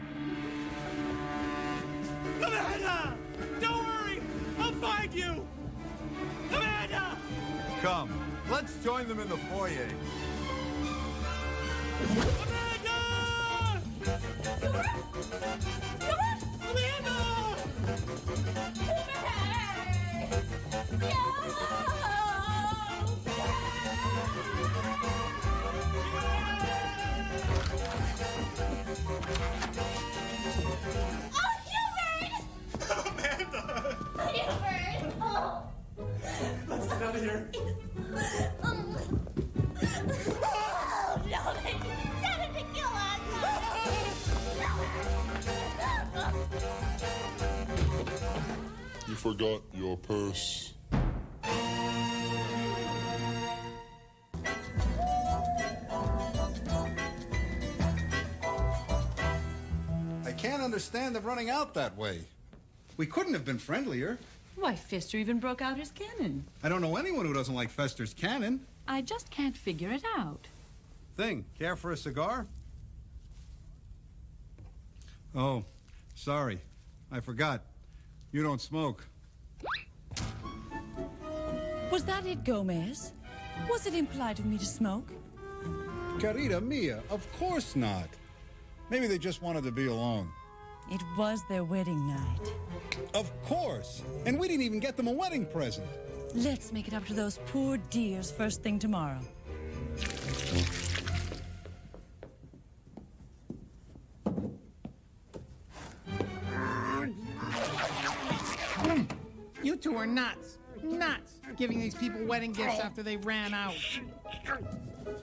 Amanda! Don't worry! I'll find you! Amanda! Come, let's join them in the foyer. Amanda! Amanda! Let's get out of here. Oh, no, they decided to kill us. You forgot your purse. I can't understand them running out that way. We couldn't have been friendlier. Why, Fester even broke out his cannon. I don't know anyone who doesn't like Fester's cannon. I just can't figure it out. Thing, care for a cigar? Oh, sorry. I forgot. You don't smoke. Was that it, Gomez? Was it impolite of me to smoke? Carita mia, of course not. Maybe they just wanted to be alone. It was their wedding night. Of course. And we didn't even get them a wedding present. Let's make it up to those poor dears first thing tomorrow. You two are nuts. Nuts. Giving these people wedding gifts after they ran out.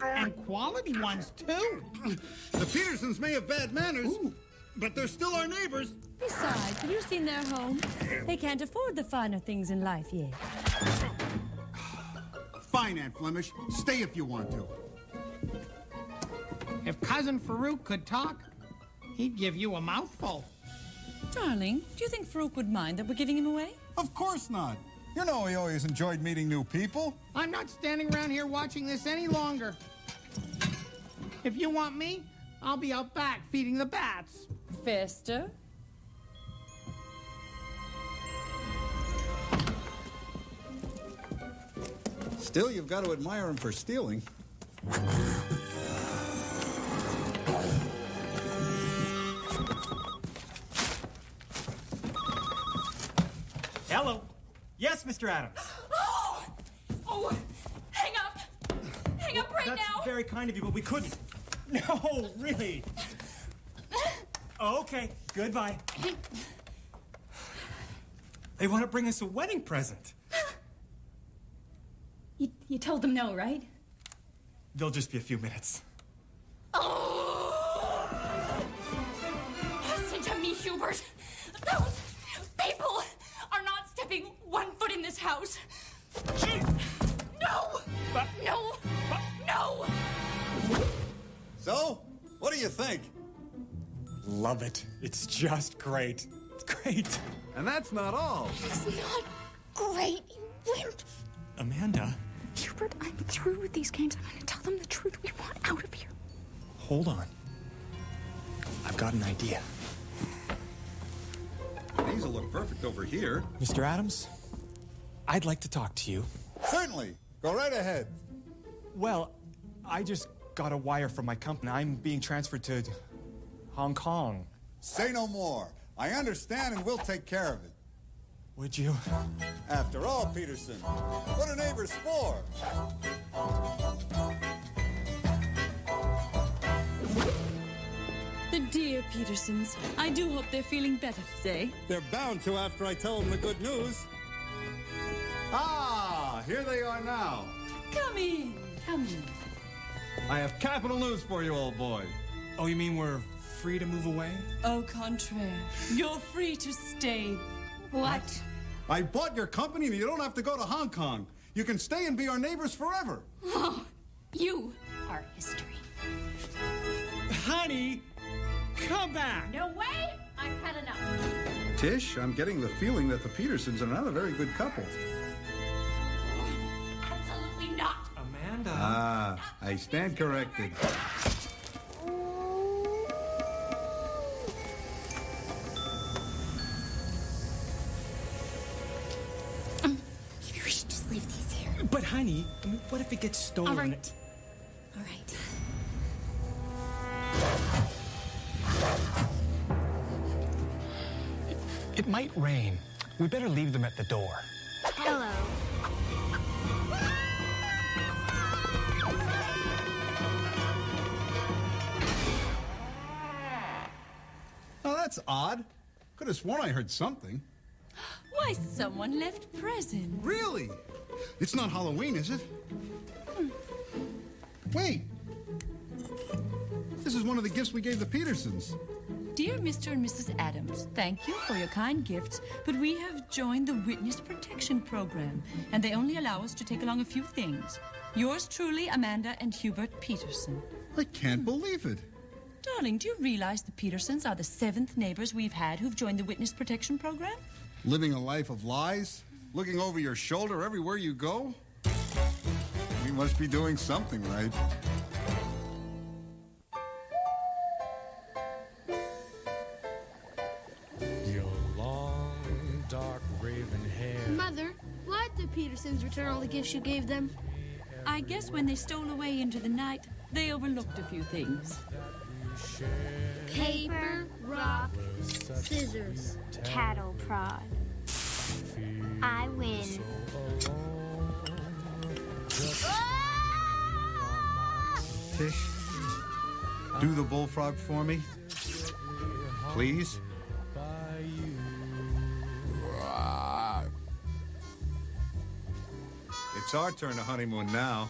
And quality ones, too. The Petersons may have bad manners, but they're still our neighbors. Besides, have you seen their home? They can't afford the finer things in life yet. Fine, Aunt Flemish. Stay if you want to. If Cousin Farouk could talk, he'd give you a mouthful. Darling, do you think Farouk would mind that we're giving him away? Of course not. You know he always enjoyed meeting new people. I'm not standing around here watching this any longer. If you want me, I'll be out back feeding the bats. Fester? Still, you've got to admire him for stealing. Hello. Yes, Mr. Addams. Oh, hang up. Hang up right That's now. very kind of you, but we couldn't. No, really. Okay, goodbye. They want to bring us a wedding present. You told them no, right? They'll just be a few minutes. Oh! Listen to me, Hubert. Those people are not stepping 1 foot in this house. No! No! No! So, what do you think? Love it. It's just great. It's great. And that's not all. It's not great, you wimp. Amanda. Hubert, I'm through with these games. I'm going to tell them the truth. We want out of here. Hold on. I've got an idea. perfect over here. Mr. Addams, I'd like to talk to you. Certainly. Go right ahead. Well, I just got a wire from my company. I'm being transferred to Hong Kong. Say no more. I understand and we'll take care of it. Would you? After all, Peterson, what are neighbors for? The dear Petersons. I do hope they're feeling better today. They're bound to after I tell them the good news. Ah, here they are now. Come in, come in. I have capital news for you, old boy. Oh, you mean we're free to move away? Au contraire. You're free to stay. What? I bought your company and you don't have to go to Hong Kong. You can stay and be our neighbors forever. Oh, you are history. Honey, come back. No way! I've had enough. Tish, I'm getting the feeling that the Petersons are not a very good couple. Absolutely not. Amanda. Ah, I stand corrected. Maybe we should just leave these here. But honey, I mean, what if it gets stolen? All right. All right. It might rain. We better leave them at the door. Hello. Oh, that's odd. Could have sworn I heard something. Why, someone left presents. Really? It's not Halloween, is it? Wait. This is one of the gifts we gave the Petersons. Dear Mr. and Mrs. Addams, thank you for your kind gifts, but we have joined the Witness Protection Program, and they only allow us to take along a few things. Yours truly, Amanda and Hubert Peterson. I can't believe it. Darling, do you realize the Petersons are the 7th neighbors we've had who've joined the Witness Protection Program? Living a life of lies? Looking over your shoulder everywhere you go? We must be doing something right. Your long, dark, raven hair. Mother, why'd the Petersons return all the gifts you gave them? I guess when they stole away into the night, they overlooked a few things. Paper, rock, scissors, cattle prod. I win. Tish, do the bullfrog for me. Please. It's our turn to honeymoon now.